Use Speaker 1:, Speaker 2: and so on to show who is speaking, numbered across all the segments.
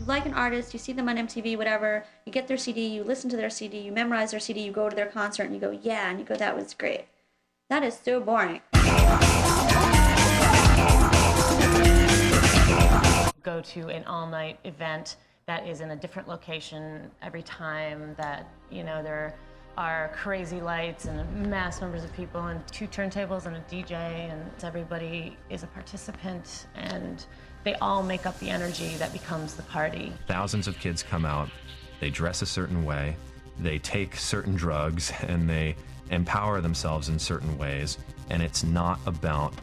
Speaker 1: like an artist, you see them on MTV, whatever, you get their CD, you listen to their CD, you memorize their CD, you go to their concert, and you go, yeah, and you go, that was great. That is so boring.
Speaker 2: Go to an all-night event that is in a different location every time, that, you know, there are crazy lights and mass numbers of people and 2 turntables and a DJ, and everybody is a participant, and they all make up the energy that becomes the party.
Speaker 3: Thousands of kids come out, they dress a certain way, they take certain drugs, and they empower themselves in certain ways, and it's not about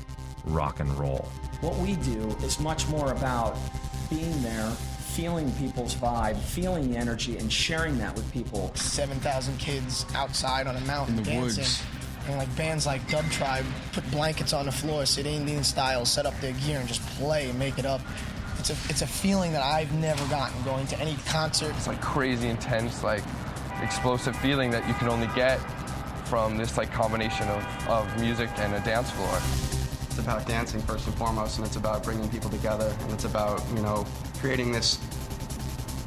Speaker 3: rock and roll.
Speaker 4: What we do is much more about being there, feeling people's vibe, feeling the energy, and sharing that with people.
Speaker 5: 7,000 kids outside on a mountain dancing.
Speaker 6: Woods.
Speaker 5: And like bands like Dub Tribe put blankets on the floor, sit Indian style, set up their gear and just play and make it up. It's a feeling that I've never gotten going to any concert.
Speaker 6: It's like crazy intense, like explosive feeling that you can only get from this like combination of music and a dance floor.
Speaker 7: It's about dancing first and foremost, and it's about bringing people together, and it's about, you know, creating this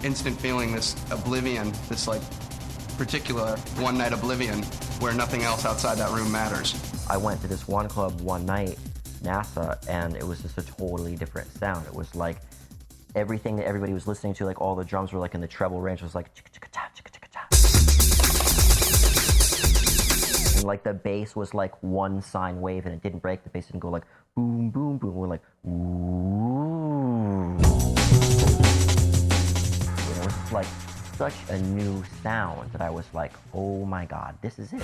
Speaker 7: instant feeling, this oblivion, this like particular one-night oblivion where nothing else outside that room matters.
Speaker 8: I went to this one club one night, NASA, and it was just a totally different sound. It was like everything that everybody was listening to, like all the drums were like in the treble range, was like chicka-chicka-cha, chicka-chicka-cha. And like the bass was like one sine wave, and it didn't break. The bass didn't go like boom, boom, boom. We're like ooh. It was like such a new sound that I was like, oh my God, this is it.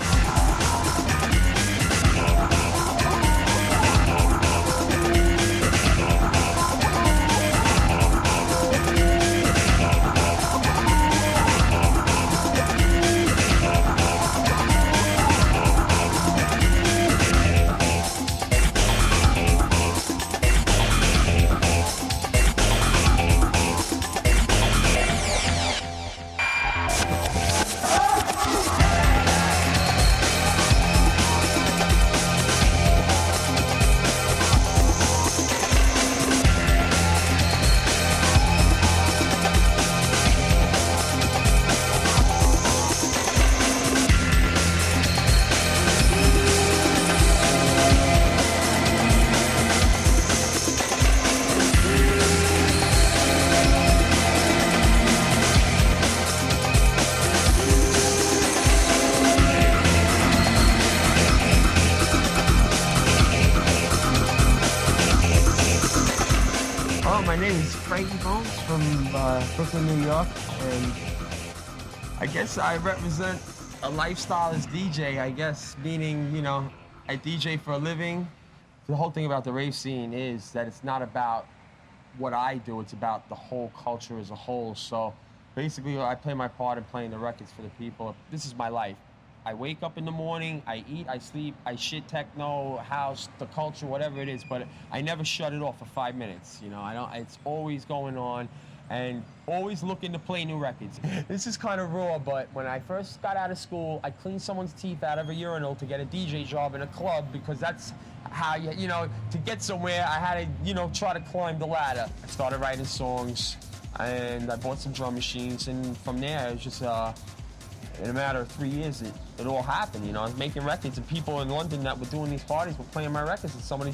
Speaker 9: My name is Frankie Bones from Brooklyn, New York, and I guess I represent a lifestyle as DJ, I guess, meaning, you know, I DJ for a living. The whole thing about the rave scene is that it's not about what I do, it's about the whole culture as a whole. So basically, I play my part in playing the records for the people. This is my life. I wake up in the morning, I eat, I sleep, I shit techno, house, the culture, whatever it is, but I never shut it off for 5 minutes, you know, it's always going on, and always looking to play new records. This is kind of raw, but when I first got out of school, I cleaned someone's teeth out of a urinal to get a DJ job in a club, because that's how you know, to get somewhere, I had to, you know, try to climb the ladder. I started writing songs, and I bought some drum machines, and from there, it was just, in a matter of 3 years, it all happened, you know. I was making records, and people in London that were doing these parties were playing my records, and somebody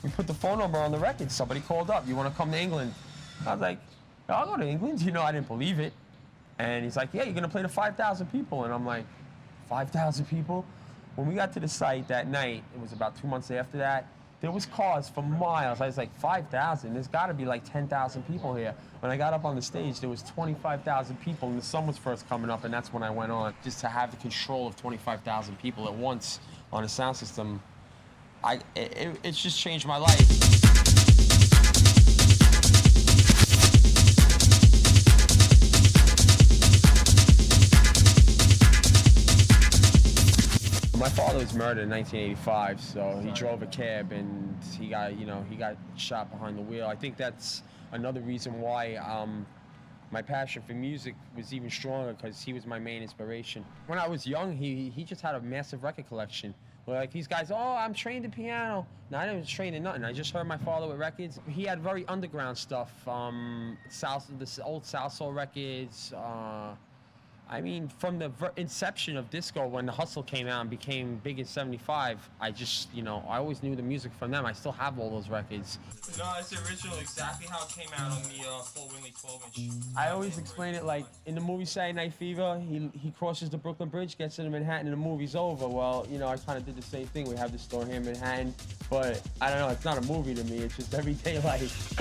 Speaker 9: we put the phone number on the record. Somebody called up, you want to come to England? I was like, I'll go to England. You know, I didn't believe it. And he's like, yeah, you're going to play to 5,000 people. And I'm like, 5,000 people? When we got to the site that night, it was about 2 months after that, there was cars for miles. I was like, 5,000? There's got to be like 10,000 people here. When I got up on the stage, there was 25,000 people, and the sun was first coming up, and that's when I went on. Just to have the control of 25,000 people at once on a sound system, it's just changed my life. My father was murdered in 1985, so he drove a cab and he got shot behind the wheel. I think that's another reason why my passion for music was even stronger, because he was my main inspiration. When I was young, he just had a massive record collection. Like these guys, oh, I'm trained in piano. No, I didn't train in nothing. I just heard my father with records. He had very underground stuff, the old South Soul records. I mean, from the inception of disco, when the Hustle came out and became big in '75, I just, I always knew the music from them. I still have all those records.
Speaker 10: No, it's the original, exactly how it came out on the full Winley 12-inch.
Speaker 9: I always explain it like, in the movie Saturday Night Fever, he crosses the Brooklyn Bridge, gets into Manhattan, and the movie's over. Well, I kind of did the same thing. We have this store here in Manhattan, but I don't know, it's not a movie to me, it's just everyday life.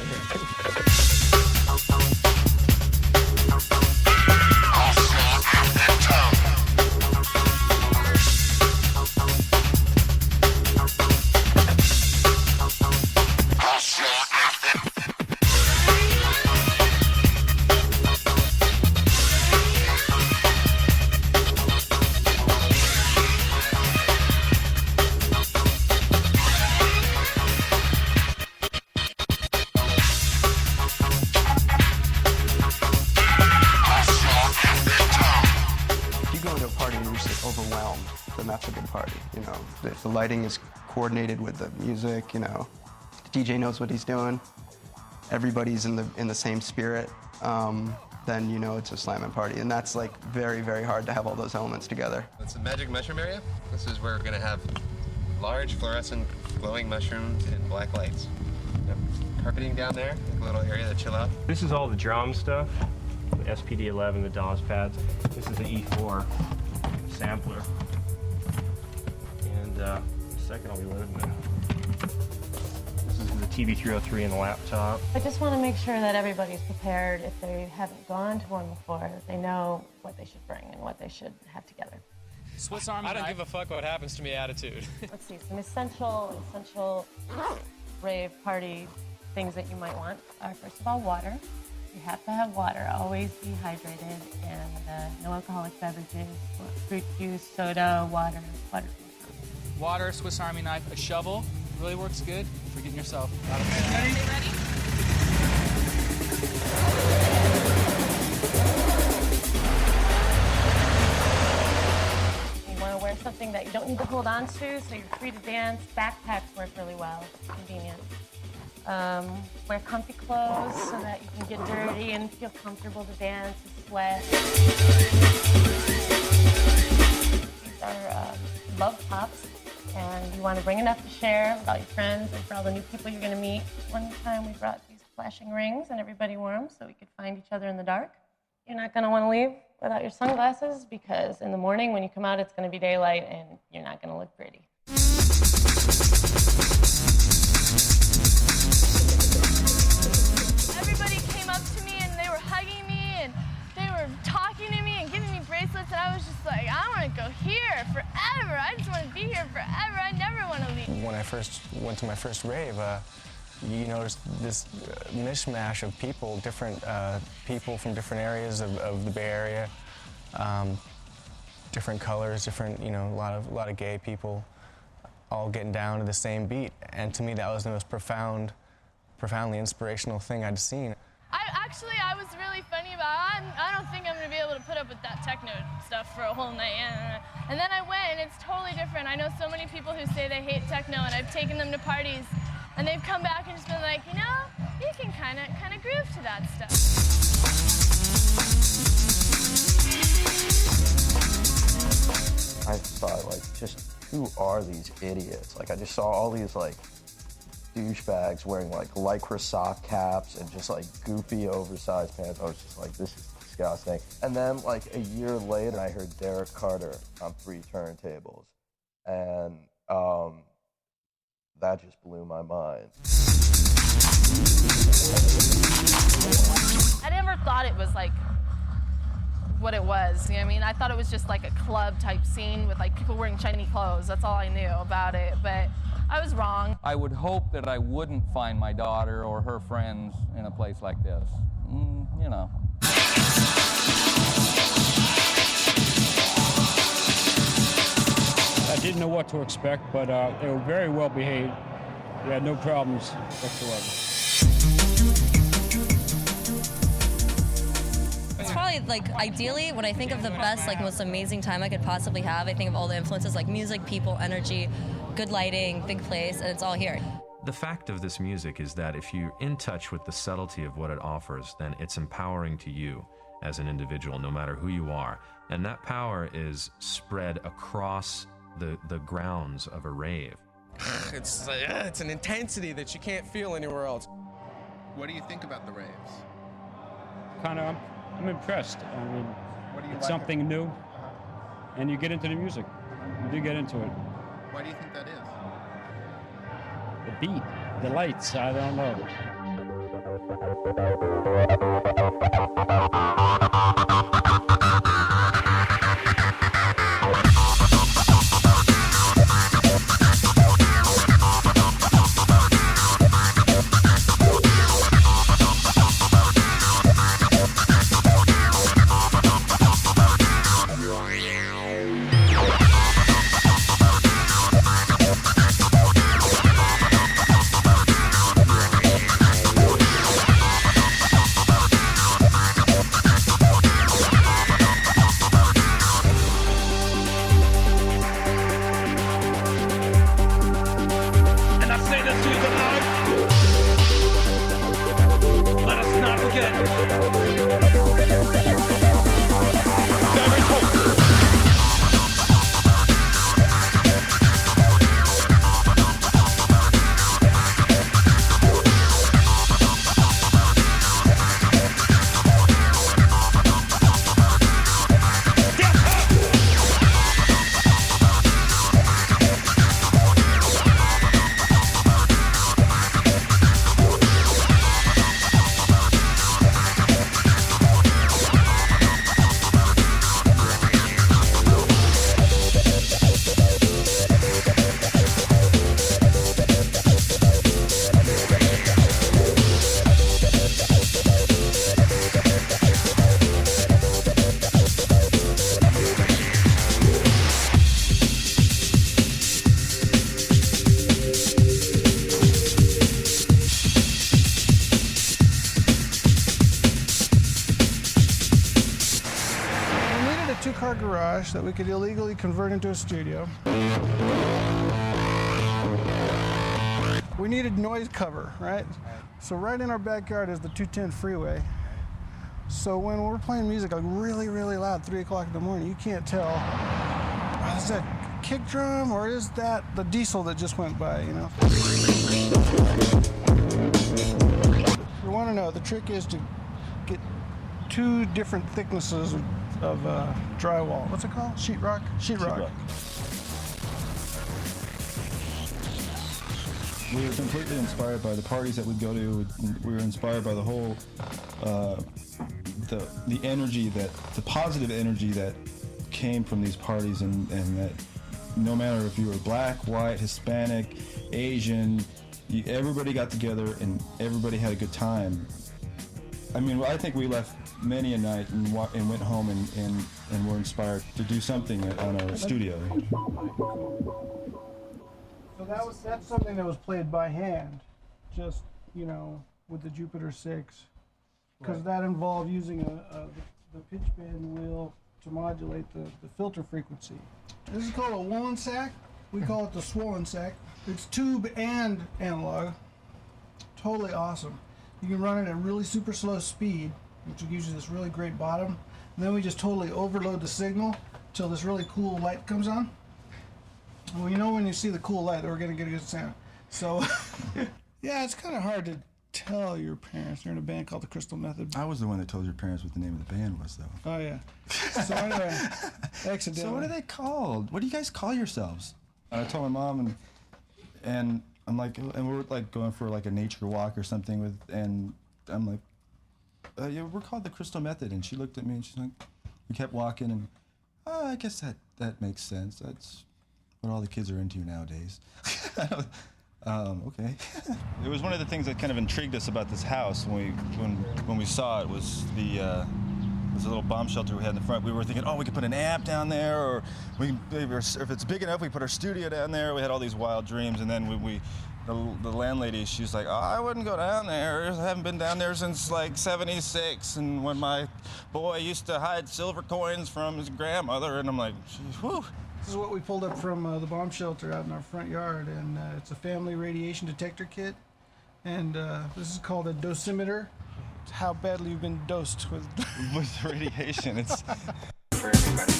Speaker 7: then that's a good party. If the lighting is coordinated with the music, the DJ knows what he's doing, everybody's in the same spirit, then it's a slamming party. And that's like very, very hard to have all those elements together.
Speaker 11: It's a magic mushroom area. This is where we're gonna have large fluorescent glowing mushrooms and black lights. Yep. Carpeting down there, like a little area to chill out.
Speaker 12: This is all the drum stuff, the SPD11, the DAWs pads. This is the E4 sampler. And second I'll be loading it. This is the TB303 in the laptop.
Speaker 2: I just want to make sure that everybody's prepared if they haven't gone to one before, that they know what they should bring and what they should have together.
Speaker 13: Swiss Army
Speaker 14: I don't give a fuck what happens to me attitude.
Speaker 2: Let's see, some essential rave party things that you might want are, first of all, water. You have to have water, always be hydrated, and no alcoholic beverages, fruit juice, soda, water.
Speaker 13: Water, Swiss Army knife, a shovel. Really works good for getting yourself out of bed.
Speaker 2: Ready? You want to wear something that you don't need to hold on to, so you're free to dance. Backpacks work really well, convenient. Wear comfy clothes so that you can get dirty and feel comfortable to dance and sweat. These are love pops, and you want to bring enough to share with all your friends and for all the new people you're going to meet. One time we brought these flashing rings and everybody wore them so we could find each other in the dark. You're not going to want to leave without your sunglasses because in the morning when you come out it's going to be daylight and you're not going to look pretty.
Speaker 15: Everybody came up to me and they were hugging me and they were talking to me and giving me bracelets, and I was just like, I want to go here forever. I just want to be here forever. I never want to leave.
Speaker 16: When I first went to my first rave, you noticed this mishmash of people, different people from different areas of the Bay Area, different colors, different, a lot of gay people, all getting down to the same beat. And to me, that was the most profoundly inspirational thing I'd seen.
Speaker 15: I was really funny about it. I don't think I'm going to be able to put up with that techno stuff for a whole night. And then I went, and it's totally different. I know so many people who say they hate techno, and I've taken them to parties, and they've come back and just been like, you can kind of groove to that stuff.
Speaker 17: I thought, just who are these idiots? I just saw all these, douchebags wearing lycra sock caps and just goopy oversized pants. I was just like, this is disgusting. And then a year later, I heard Derek Carter on 3 turntables, and that just blew my mind.
Speaker 15: I never thought it was what it was. You know what I mean? I thought it was just a club type scene with people wearing shiny clothes. That's all I knew about it. But I was wrong.
Speaker 18: I would hope that I wouldn't find my daughter or her friends in a place like this.
Speaker 19: I didn't know what to expect, but they were very well behaved. We had no problems whatsoever.
Speaker 20: It's probably like, ideally, when I think of the best, like, most amazing time I could possibly have, I think of all the influences, like music, people, energy, good lighting, big place, and it's all here.
Speaker 3: The fact of this music is that if you're in touch with the subtlety of what it offers, then it's empowering to you as an individual, no matter who you are. And that power is spread across the grounds of a rave.
Speaker 9: It's an intensity that you can't feel anywhere else.
Speaker 21: What do you think about the raves?
Speaker 19: I'm impressed. I mean,
Speaker 21: What do you
Speaker 19: it's
Speaker 21: like
Speaker 19: something new, and you get into the music. You do get into it.
Speaker 21: Why do you think that is?
Speaker 19: The beat, the lights, I don't know.
Speaker 22: two-car garage that we could illegally convert into a studio. We needed noise cover, right? So right in our backyard is the 210 freeway. So when we're playing music like really, really loud, 3 o'clock in the morning, you can't tell, is that a kick drum or is that the diesel that just went by, you know? You want to know, the trick is to get 2 different thicknesses of drywall. What's it called? Sheetrock? Sheetrock.
Speaker 23: We were completely inspired by the parties that we'd go to. We were inspired by the whole, the energy the positive energy that came from these parties, and that no matter if you were black, white, Hispanic, Asian, everybody got together and everybody had a good time. I mean, I think we left many a night and went home and were inspired to do something on our studio.
Speaker 22: So that's something that was played by hand, just, you know, with the Jupiter 6, because that involved using the pitch bend wheel to modulate the filter frequency. This is called a woolen sack. We call it the swollen sack. It's tube and analog. Totally awesome. You can run it at really super slow speed, which gives you this really great bottom. And then we just totally overload the signal till this really cool light comes on. Well, you know when you see the cool light that we're going to get a good sound. So, yeah, it's kind of hard to tell your parents. They're in a band called the Crystal Method.
Speaker 23: I was the one that told your parents what the name of the band was, though.
Speaker 22: Oh, yeah. So anyway, accidentally.
Speaker 23: So what are they called? What do you guys call yourselves? I told my mom, and I'm like, and we're like going for like a nature walk or something and I'm like, yeah, we're called the Crystal Method. And she looked at me and she's like, we kept walking and, oh, I guess that makes sense. That's what all the kids are into nowadays. Okay. It was one of the things that kind of intrigued us about this house when we saw it was was a little bomb shelter we had in the front. We were thinking, oh, we could put an amp down there, or if it's big enough, we put our studio down there. We had all these wild dreams, and then the landlady, she's like, oh, I wouldn't go down there. I haven't been down there since like '76, and when my
Speaker 1: boy used to hide silver coins from his grandmother, and I'm like, whew.
Speaker 22: This is what we pulled up from the bomb shelter out in our front yard, and it's a family radiation detector kit. And this is called a dosimeter. It's how badly you've been dosed with
Speaker 1: radiation. It's
Speaker 22: for everybody.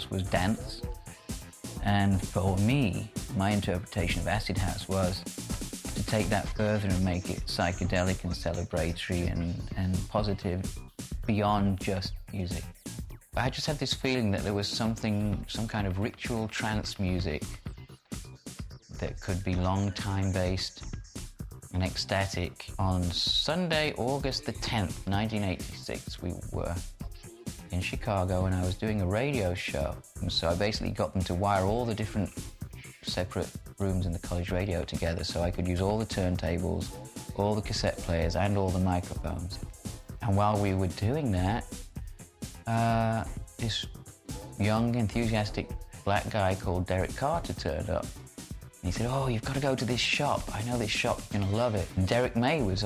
Speaker 4: Was dance, and for me, my interpretation of acid house was to take that further and make it psychedelic and celebratory and positive beyond just music. I just had this feeling that there was some kind of ritual trance music that could be long time based and ecstatic. On Sunday, August the 10th, 1986, we were in Chicago, and I was doing a radio show. And so I basically got them to wire all the different separate rooms in the college radio together so I could use all the turntables, all the cassette players, and all the microphones. And while we were doing that, this young, enthusiastic black guy called Derek Carter turned up. And he said, "Oh, you've got to go to this shop. I know this shop, you're gonna love it." And Derek May was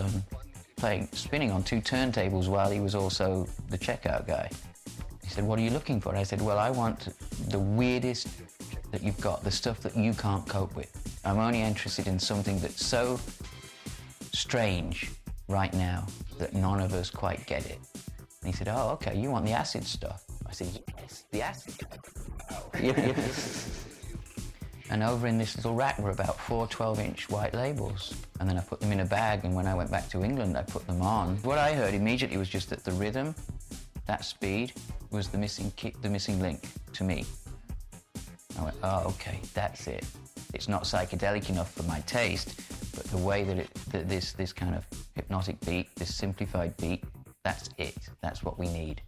Speaker 4: spinning on 2 turntables while he was also the checkout guy. He said, "What are you looking for?" I said, "Well, I want the weirdest that you've got, the stuff that you can't cope with. I'm only interested in something that's so strange right now that none of us quite get it." And he said, "Oh, okay, you want the acid stuff?" I said, "Yes, the acid." And over in this little rack were about 4 12-inch white labels. And then I put them in a bag, and when I went back to England, I put them on. What I heard immediately was just that the rhythm, that speed, was the missing kick, the missing link to me. I went, "Oh, okay, that's it. It's not psychedelic enough for my taste, but the way that this kind of hypnotic beat, this simplified beat, that's it. That's what we need."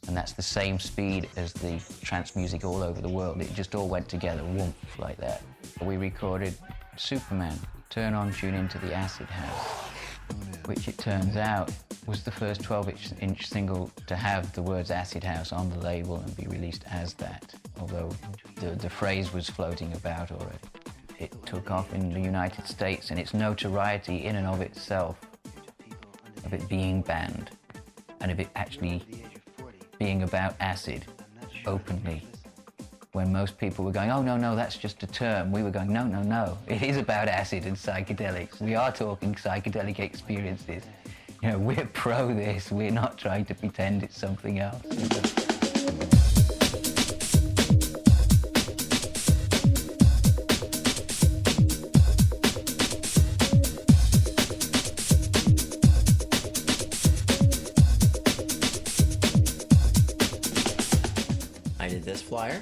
Speaker 4: And that's the same speed as the trance music all over the world. It just all went together, whoomp, like that. We recorded Superman, Turn On, Tune Into the Acid House, which it turns out was the first 12-inch single to have the words Acid House on the label and be released as that, although the phrase was floating about already. It took off in the United States, and its notoriety in and of itself, of it being banned, and of it actually being about acid openly. When most people were going, "Oh, no, that's just a term," we were going, no, it is about acid and psychedelics. We are talking psychedelic experiences. You know, we're pro this. We're not trying to pretend it's something else.
Speaker 8: I did this flyer.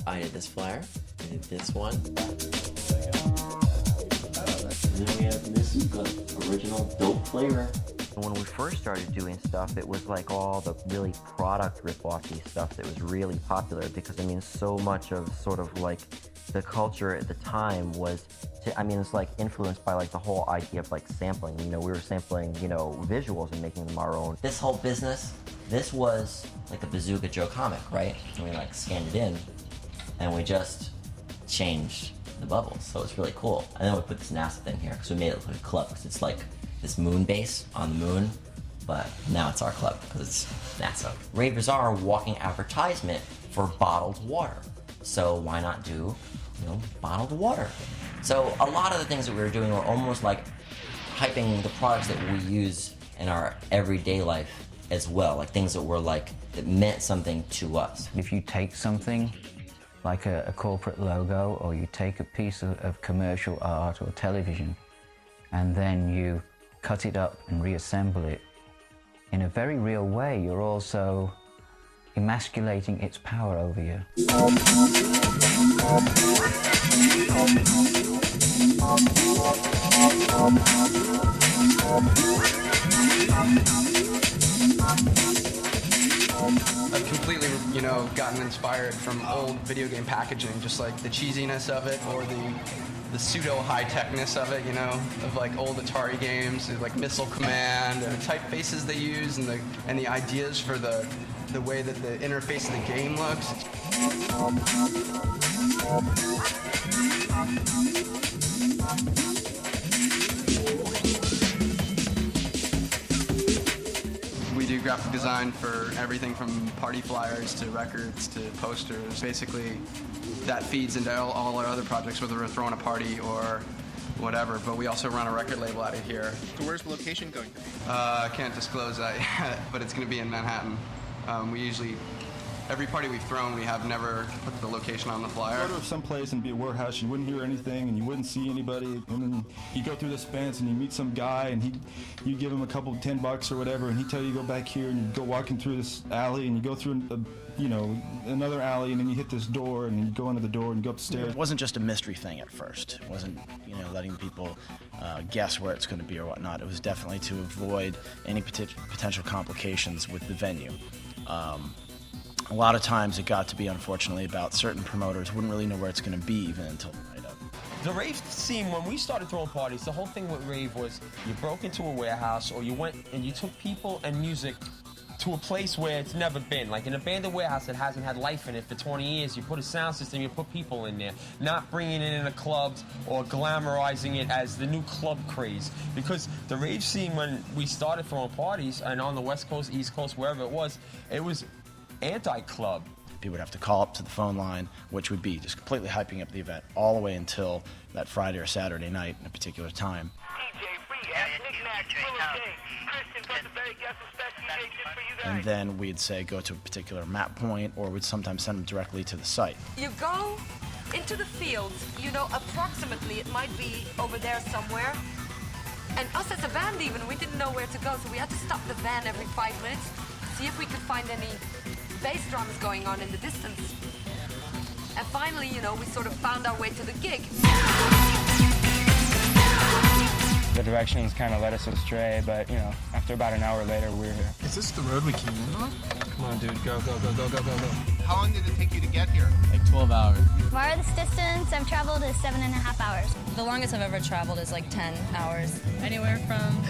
Speaker 8: I did this flyer. I did this one. And then we have this original dope flavor. When we first started doing stuff, it was like all the really product rip-offy stuff that was really popular, because I mean, so much of sort of like the culture at the time was, it's like influenced by like the whole idea of like sampling. You know, we were sampling, visuals and making them our own. This whole business, this was like a Bazooka Joe comic, right? And we like scanned it in, and we just changed the bubbles, so it's really cool. And then we put this NASA thing here because we made it look like a club, because it's like this moon base on the moon, but now it's our club because it's NASA. Ravers are a walking advertisement for bottled water, so why not do, bottled water? So a lot of the things that we were doing were almost like hyping the products that we use in our everyday life as well, like things that were like, that meant something to us.
Speaker 4: If you take something like a corporate logo, or you take a piece of commercial art or television, and then you cut it up and reassemble it in a very real way, you're also emasculating its power over you.
Speaker 6: I've completely
Speaker 5: you know, gotten inspired from old video game packaging, just like the cheesiness of it or the pseudo high-techness of it, you know, of like old Atari games, like Missile Command, and the typefaces they use, and the ideas for the way that the interface of the game looks. We do graphic design for everything from party flyers to records to posters. Basically, that feeds into all our other projects, whether we're throwing a party or whatever, but we also run a record label out of here.
Speaker 21: So where's the location going to be?
Speaker 5: I can't disclose that yet, but it's going to be in Manhattan. We usually, every party we've thrown, we have never put the location on the flyer.
Speaker 23: Go to someplace and be a warehouse, you wouldn't hear anything and you wouldn't see anybody, and then you go through this fence and you meet some guy and you give him a couple $10 or whatever, and he tell you to go back here, and you go walking through this alley and you go through another alley, and then you hit this door and you go into the door and you go up the stairs.
Speaker 7: It wasn't just a mystery thing at first. It wasn't, letting people guess where it's going to be or whatnot. It was definitely to avoid any potential complications with the venue. A lot of times it got to be, unfortunately, about certain promoters wouldn't really know where it's going to be even until the night of.
Speaker 9: The rave scene, when we started throwing parties, the whole thing with rave was you broke into a warehouse, or you went and you took people and music to a place where it's never been. Like an abandoned warehouse that hasn't had life in it for 20 years, you put a sound system, you put people in there, not bringing it into clubs or glamorizing it as the new club craze. Because the rave scene, when we started throwing parties, and on the West Coast, East Coast, wherever it was anti-club.
Speaker 7: People would have to call up to the phone line, which would be just completely hyping up the event all the way until that Friday or Saturday night at a particular time. And then we'd say go to a particular map point, or we'd sometimes send them directly to the site.
Speaker 10: You go into the fields, approximately it might be over there somewhere. And us as a band even, we didn't know where to go, so we had to stop the van every 5 minutes, see if we could find any bass drums going on in the distance. And finally, we sort of found our way to the gig.
Speaker 24: The directions kind of led us astray, but, after about an hour later, we were here.
Speaker 21: Is this the road we came in on?
Speaker 24: Come on, dude, go, go, go, go, go, go, go.
Speaker 21: How long did it take you to get here?
Speaker 24: Like 12 hours.
Speaker 25: Farthest distance I've traveled is 7.5 hours.
Speaker 20: The longest I've ever traveled is like 10 hours.
Speaker 15: Anywhere from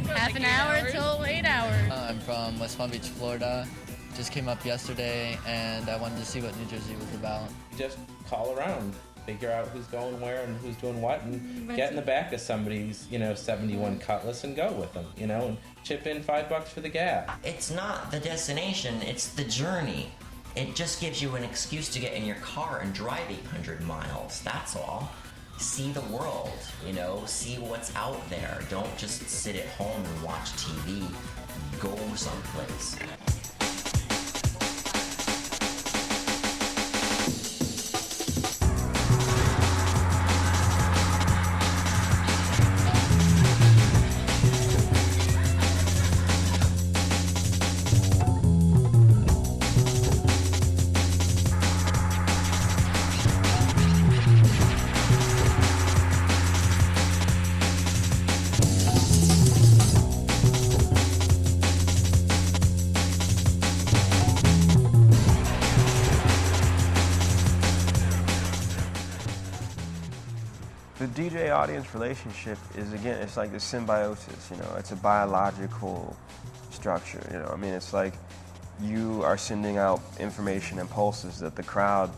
Speaker 15: half an hour till 8 hours.
Speaker 26: I'm from West Palm Beach, Florida. Just came up yesterday, and I wanted to see what New Jersey was about.
Speaker 27: Just call around, figure out who's going where and who's doing what, and get in the back of somebody's, 71 Cutlass and go with them, and chip in $5 for the gas.
Speaker 8: It's not the destination, it's the journey. It just gives you an excuse to get in your car and drive 800 miles, that's all. See the world, see what's out there. Don't just sit at home and watch TV. Go someplace.
Speaker 28: The DJ-audience relationship is, again, it's like a symbiosis, it's a biological structure, it's like you are sending out information and pulses that the crowd,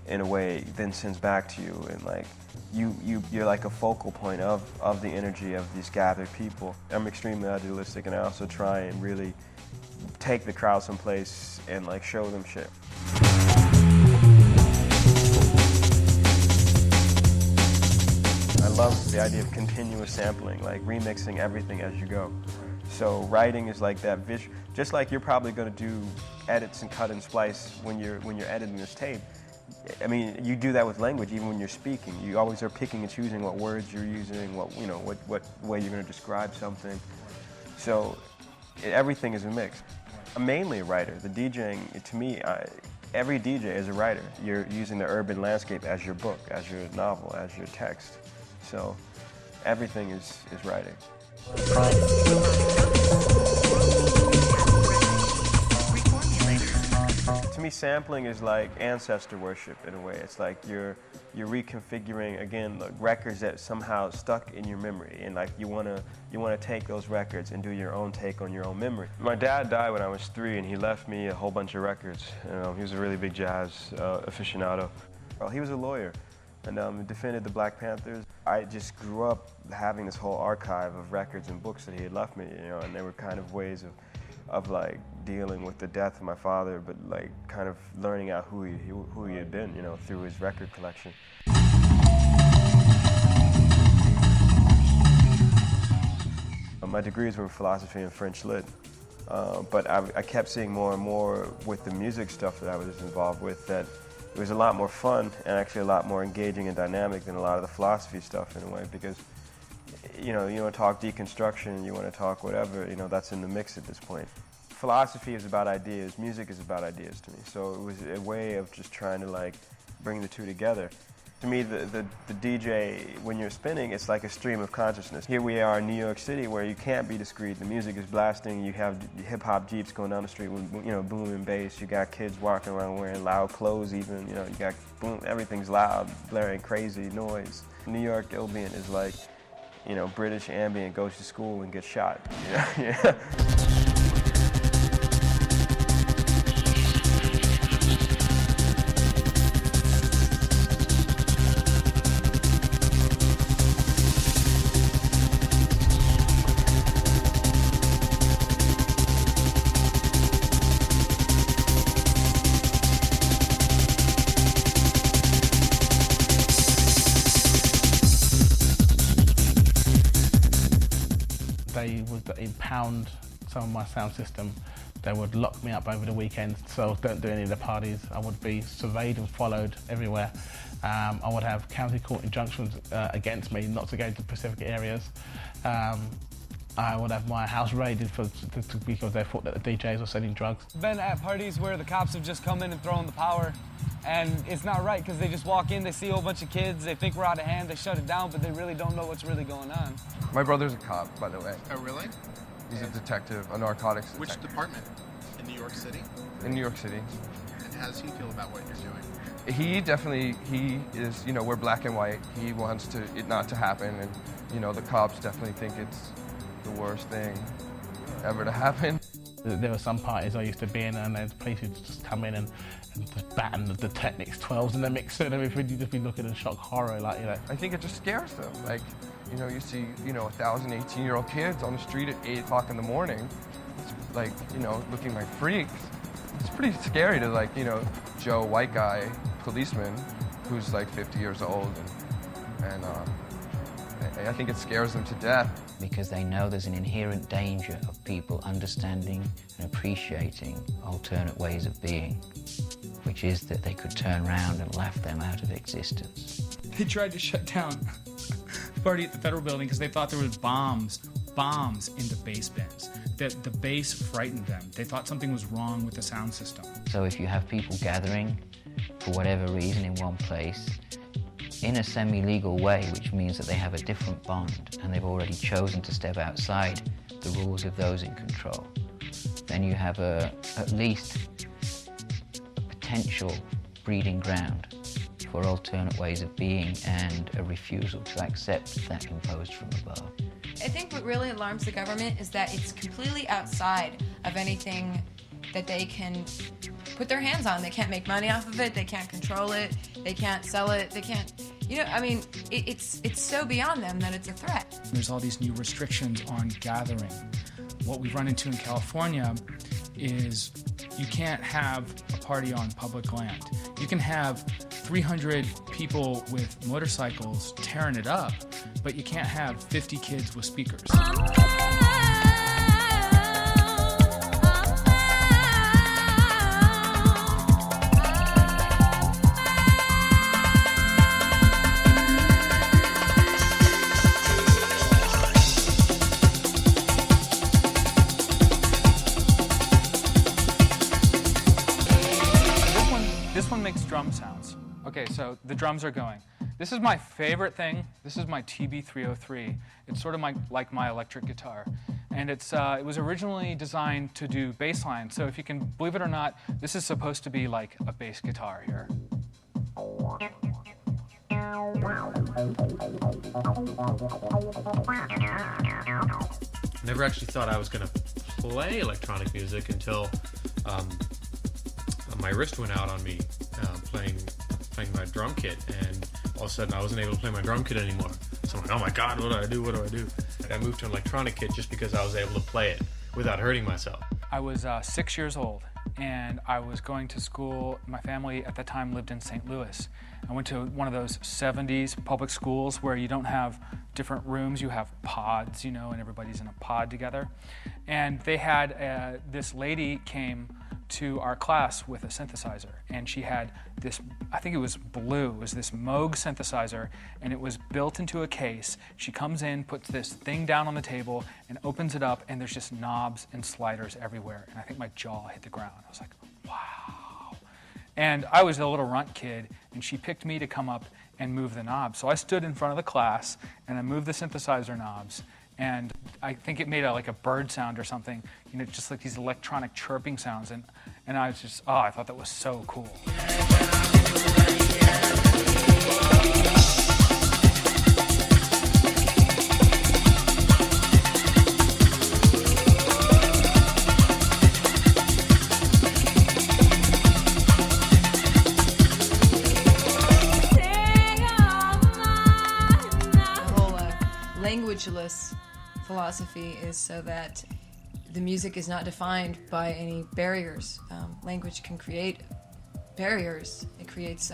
Speaker 28: in a way, then sends back to you, and like, you're like a focal point of the energy of these gathered people. I'm extremely idealistic, and I also try and really take the crowd someplace and like show them shit. I love the idea of continuous sampling, like remixing everything as you go. So writing is like that just like you're probably going to do edits and cut and splice when you're editing this tape. I mean, you do that with language even when you're speaking. You always are picking and choosing what words you're using, what way you're going to describe something. So everything is a mix. I'm mainly a writer. The DJing, to me, every DJ is a writer. You're using the urban landscape as your book, as your novel, as your text. So everything is writing. To me, sampling is like ancestor worship in a way. It's like you're reconfiguring again like records that somehow stuck in your memory, and like you wanna take those records and do your own take on your own memory. My dad died when I was 3, and he left me a whole bunch of records. He was a really big jazz aficionado. Well, he was a lawyer, and defended the Black Panthers. I just grew up having this whole archive of records and books that he had left me, and they were kind of ways of like dealing with the death of my father, but like kind of learning out who he had been, through his record collection. My degrees were in philosophy and French lit, but I kept seeing more and more with the music stuff that I was involved with that it was a lot more fun and actually a lot more engaging and dynamic than a lot of the philosophy stuff in a way, because you want to talk deconstruction, you want to talk whatever, that's in the mix at this point. Philosophy is about ideas, music is about ideas to me, so it was a way of just trying to like bring the two together. To me, the DJ, when you're spinning, it's like a stream of consciousness. Here we are in New York City where you can't be discreet. The music is blasting. You have hip-hop Jeeps going down the street with, booming bass. You got kids walking around wearing loud clothes even. You got boom, everything's loud, blaring crazy noise. New York ambient is like, British ambient goes to school and gets shot. Yeah.
Speaker 2: They would impound some of my sound system. They would lock me up over the weekend, so don't do any of the parties. I would be surveyed and followed everywhere. I would have county court injunctions against me not to go to specific areas. I would have my house raided because they thought that the DJs were selling drugs.
Speaker 11: Been at parties where the cops have just come in and thrown the power, and it's not right because they just walk in, they see a whole bunch of kids, they think we're out of hand, they shut it down, but they really don't know what's really going on.
Speaker 6: My brother's a cop, by the way.
Speaker 21: Oh, really?
Speaker 6: He's a detective, a narcotics detective.
Speaker 21: Which department? In New York City?
Speaker 6: In New York City.
Speaker 21: And how does he feel about what you're doing?
Speaker 6: He is, we're black and white. He wants it not to happen, and, the cops definitely think it's the worst thing ever to happen.
Speaker 2: There were some parties I used to be in, and the police would just come in and just batten the Technics 12s in the mixer and everything. You'd just be looking in shock horror,
Speaker 6: I think it just scares them. Like, you see, 1,000 18-year-old kids on the street at 8 o'clock in the morning, it's like, looking like freaks. It's pretty scary to Joe, white guy, policeman, who's like 50 years old, and I think it scares them to death.
Speaker 4: Because they know there's an inherent danger of people understanding and appreciating alternate ways of being, which is that they could turn around and laugh them out of existence.
Speaker 12: They tried to shut down the party at the Federal Building because they thought there was bombs in the bass bins. That the bass frightened them. They thought something was wrong with the sound system.
Speaker 4: So if you have people gathering for whatever reason in one place, in a semi-legal way, which means that they have a different bond and they've already chosen to step outside the rules of those in control, then you have at least a potential breeding ground for alternate ways of being and a refusal to accept that imposed from above.
Speaker 13: I think what really alarms the government is that it's completely outside of anything that they can put their hands on. They can't make money off of it, they can't control it, they can't sell it, they can't, it's so beyond them that it's a threat.
Speaker 12: There's all these new restrictions on gathering. What we've run into in California is you can't have a party on public land. You can have 300 people with motorcycles tearing it up, but you can't have 50 kids with speakers. This one makes drum sounds. Okay, so the drums are going. This is my favorite thing. This is my TB303. It's sort of like my electric guitar. And it was originally designed to do bass line. So if you can believe it or not, this is supposed to be like a bass guitar here.
Speaker 1: Never actually thought I was going to play electronic music until my wrist went out on me playing my drum kit, and all of a sudden I wasn't able to play my drum kit anymore. So I'm like, oh my God, what do I do? What do I do? I moved to an electronic kit just because I was able to play it without hurting myself.
Speaker 12: I was 6 years old, and I was going to school. My family at that time lived in St. Louis. I went to one of those 70s public schools where you don't have different rooms, you have pods, you know, and everybody's in a pod together. And they had, this lady came to our class with a synthesizer, and she had this, I think it was blue, it was this Moog synthesizer, and it was built into a case. She comes in, puts this thing down on the table, and opens it up, and there's just knobs and sliders everywhere, and I think my jaw hit the ground. I was like, wow. And I was a little runt kid, and she picked me to come up and move the knobs. So I stood in front of the class, and I moved the synthesizer knobs, and I think it made like a bird sound or something, you know, just like these electronic chirping sounds, and I was just, oh, I thought that was so cool.
Speaker 13: Languageless philosophy is so that the music is not defined by any barriers. Language can create barriers. It creates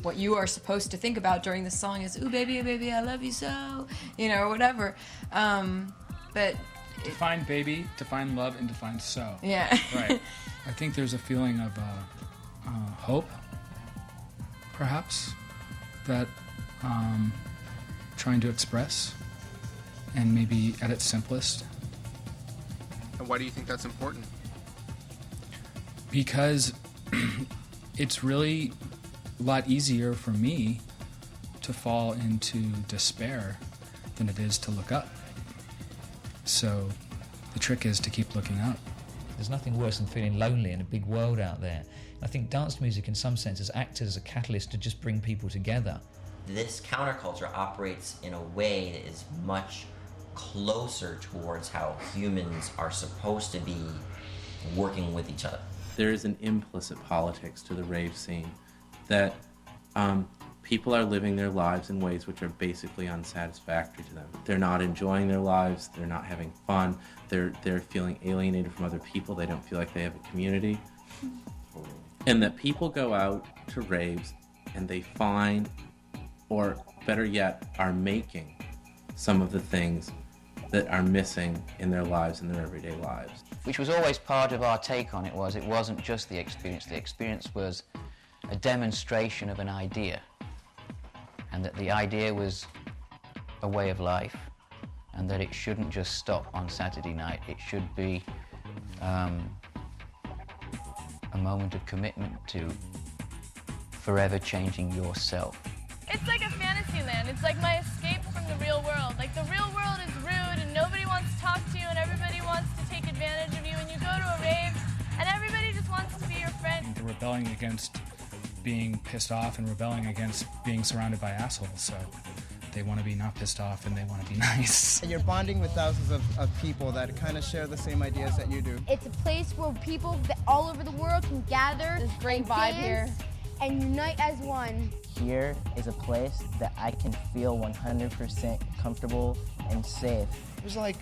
Speaker 13: what you are supposed to think about during the song is, ooh, baby, baby, I love you so, you know, or whatever. But
Speaker 12: define baby, define love, and define so.
Speaker 13: Yeah.
Speaker 12: Right. I think there's a feeling of hope, perhaps, that trying to express, and maybe at its simplest.
Speaker 21: And why do you think that's important?
Speaker 12: Because it's really a lot easier for me to fall into despair than it is to look up. So the trick is to keep looking up.
Speaker 3: There's nothing worse than feeling lonely in a big world out there. I think dance music in some senses acted as a catalyst to just bring people together.
Speaker 8: This counterculture operates in a way that is much closer towards how humans are supposed to be working with each other.
Speaker 27: There is an implicit politics to the rave scene that people are living their lives in ways which are basically unsatisfactory to them. They're not enjoying their lives, they're not having fun, they're feeling alienated from other people, they don't feel like they have a community. And that people go out to raves and they find, or better yet, are making some of the things that are missing in their lives, in their everyday lives.
Speaker 4: Which was always part of our take on it wasn't just the experience. The experience was a demonstration of an idea, and that the idea was a way of life, and that it shouldn't just stop on Saturday night. It should be a moment of commitment to forever changing yourself.
Speaker 15: It's like a fantasy land. It's like my escape from the real world. Like, the real world is rude and nobody wants to talk to you and everybody wants to take advantage of you, and you go to a rave and everybody just wants to be your friend.
Speaker 12: They're rebelling against being pissed off and rebelling against being surrounded by assholes, so they want to be not pissed off and they want to be nice.
Speaker 14: You're bonding with thousands of people that kind of share the same ideas that you do.
Speaker 25: It's a place where people all over the world can gather.
Speaker 16: There's a great vibe here.
Speaker 25: And unite as one.
Speaker 16: Here is a place that I can feel 100% comfortable and safe.
Speaker 17: It was like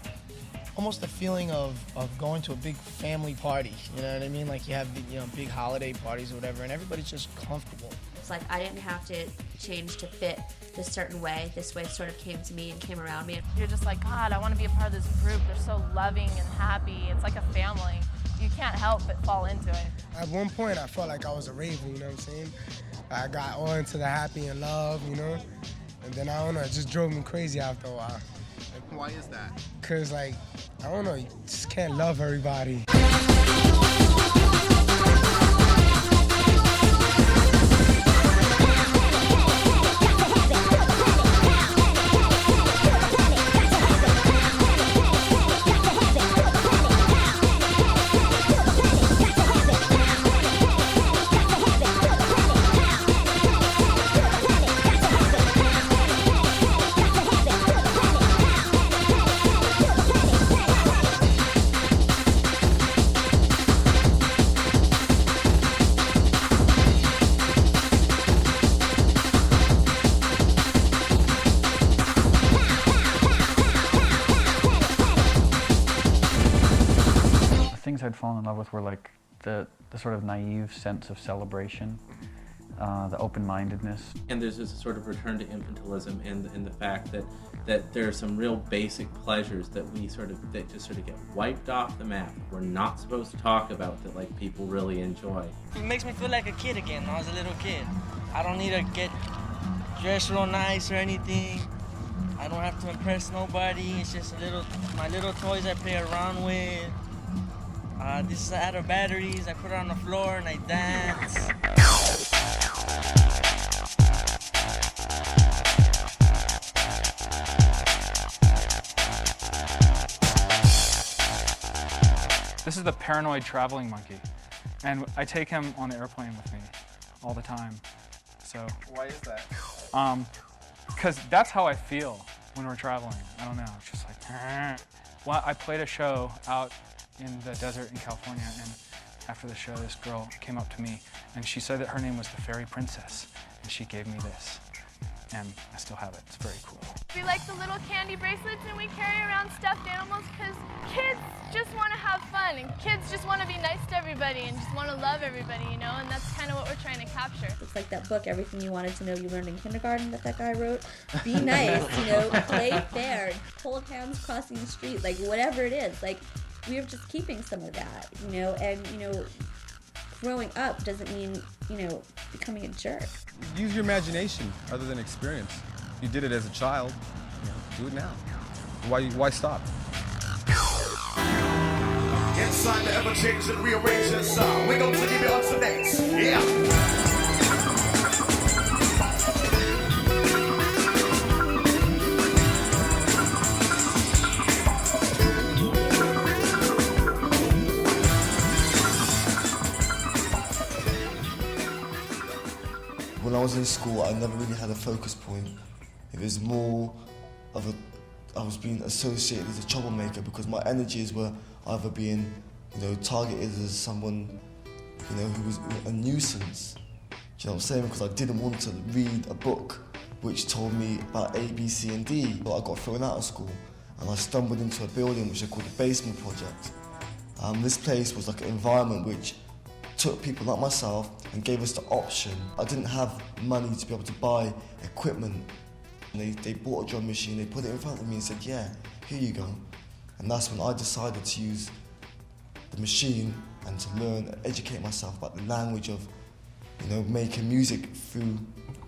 Speaker 17: almost a feeling of going to a big family party, you know what I mean? Like you have big holiday parties or whatever, and everybody's just comfortable.
Speaker 18: It's like I didn't have to change to fit this certain way. This way sort of came to me and came around me.
Speaker 15: You're just like, God, I want to be a part of this group. They're so loving and happy. It's like a family. You can't help but fall into it.
Speaker 17: At one point, I felt like I was a raver, you know what I'm saying? I got all into the happy and love, you know? And then, I don't know, it just drove me crazy after a while.
Speaker 21: Why is that?
Speaker 17: Because, like, I don't know, you just can't love everybody.
Speaker 5: I'd fallen in love with were like the sort of naive sense of celebration, the open-mindedness.
Speaker 27: And there's this sort of return to infantilism in the fact that there are some real basic pleasures that just sort of get wiped off the map. We're not supposed to talk about that like people really enjoy.
Speaker 7: It makes me feel like a kid again when I was a little kid. I don't need to get dressed real nice or anything. I don't have to impress nobody. It's just my little toys I play around with. This is out of batteries. I put it on the floor and I dance.
Speaker 12: This is the paranoid traveling monkey, and I take him on the airplane with me all the time. So
Speaker 21: Why is that?
Speaker 12: Because that's how I feel when we're traveling. I don't know, it's just like, well, I played a show out in the desert in California, and after the show, this girl came up to me, and she said that her name was the Fairy Princess, and she gave me this, and I still have it. It's very cool.
Speaker 15: We like the little candy bracelets, and we carry around stuffed animals because kids just want to have fun, and kids just want to be nice to everybody and just want to love everybody, you know, and that's kind of what we're trying to capture.
Speaker 18: It's like that book, Everything You Wanted to Know You Learned in Kindergarten, that guy wrote. Be nice, you know, play fair, hold hands crossing the street, like whatever it is. Like, we're just keeping some of that, you know, and, you know, growing up doesn't mean, you know, becoming a jerk.
Speaker 9: Use your imagination other than experience. You did it as a child, you know, do it now. Why stop?
Speaker 10: Inside the ever-changing, rearranging sound. We're going to give you up to next. Yeah.
Speaker 19: When I was in school, I never really had a focus point. It was more of I was being associated as a troublemaker because my energies were either being, you know, targeted as someone, you know, who was a nuisance. Do you know what I'm saying? Because I didn't want to read a book which told me about A, B, C, and D. But I got thrown out of school, and I stumbled into a building which I called the Basement Project. This place was like an environment which took people like myself and gave us the option. I didn't have money to be able to buy equipment. And they bought a drum machine, they put it in front of me and said, yeah, here you go. And that's when I decided to use the machine and to learn and educate myself about the language of, you know, making music through,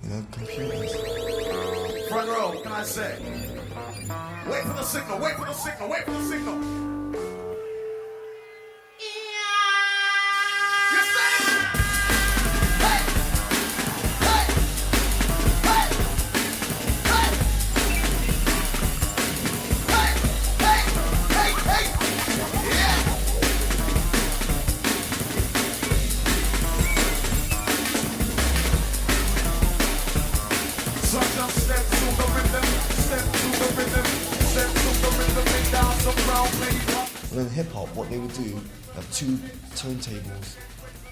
Speaker 19: you know, computers.
Speaker 10: Front row, can I say? Wait for the signal, wait for the signal, wait for the signal.
Speaker 19: And in hip hop, what they would do, you have two turntables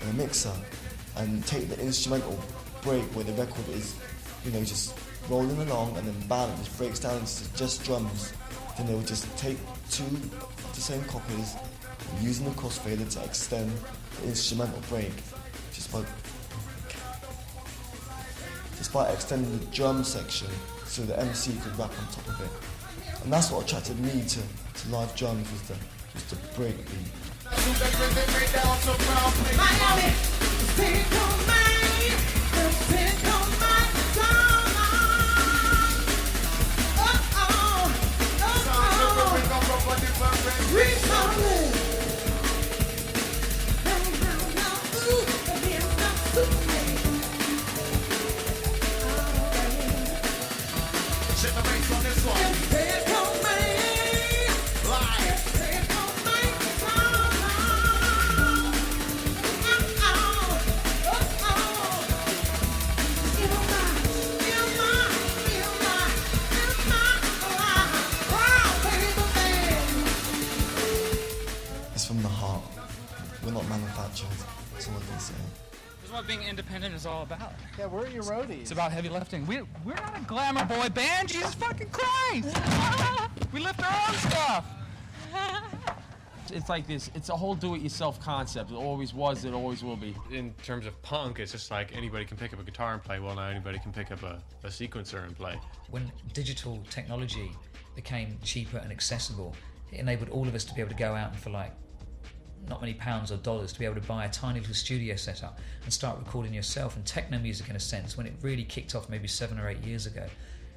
Speaker 19: and a mixer, and take the instrumental break where the record is, you know, just rolling along, and then bam, it just breaks down into just drums. Then they would just take two of the same copies, and using the crossfader to extend the instrumental break, just by extending the drum section so the MC could rap on top of it. And that's what attracted me to live drums, was the break beat. From the heart. We're not manufactured, that's all I can say.
Speaker 12: This is what being independent is all about.
Speaker 21: Yeah, we're your roadies.
Speaker 12: It's about heavy lifting. We're not a glamour boy band, Jesus fucking Christ! We lift our own stuff!
Speaker 2: It's like this, it's a whole do-it-yourself concept. It always was, it always will be.
Speaker 1: In terms of punk, it's just like anybody can pick up a guitar and play. Well, now anybody can pick up a sequencer and play.
Speaker 3: When digital technology became cheaper and accessible, it enabled all of us to be able to go out and for like not many pounds or dollars to be able to buy a tiny little studio setup and start recording yourself. And techno music, in a sense, when it really kicked off maybe 7 or 8 years ago,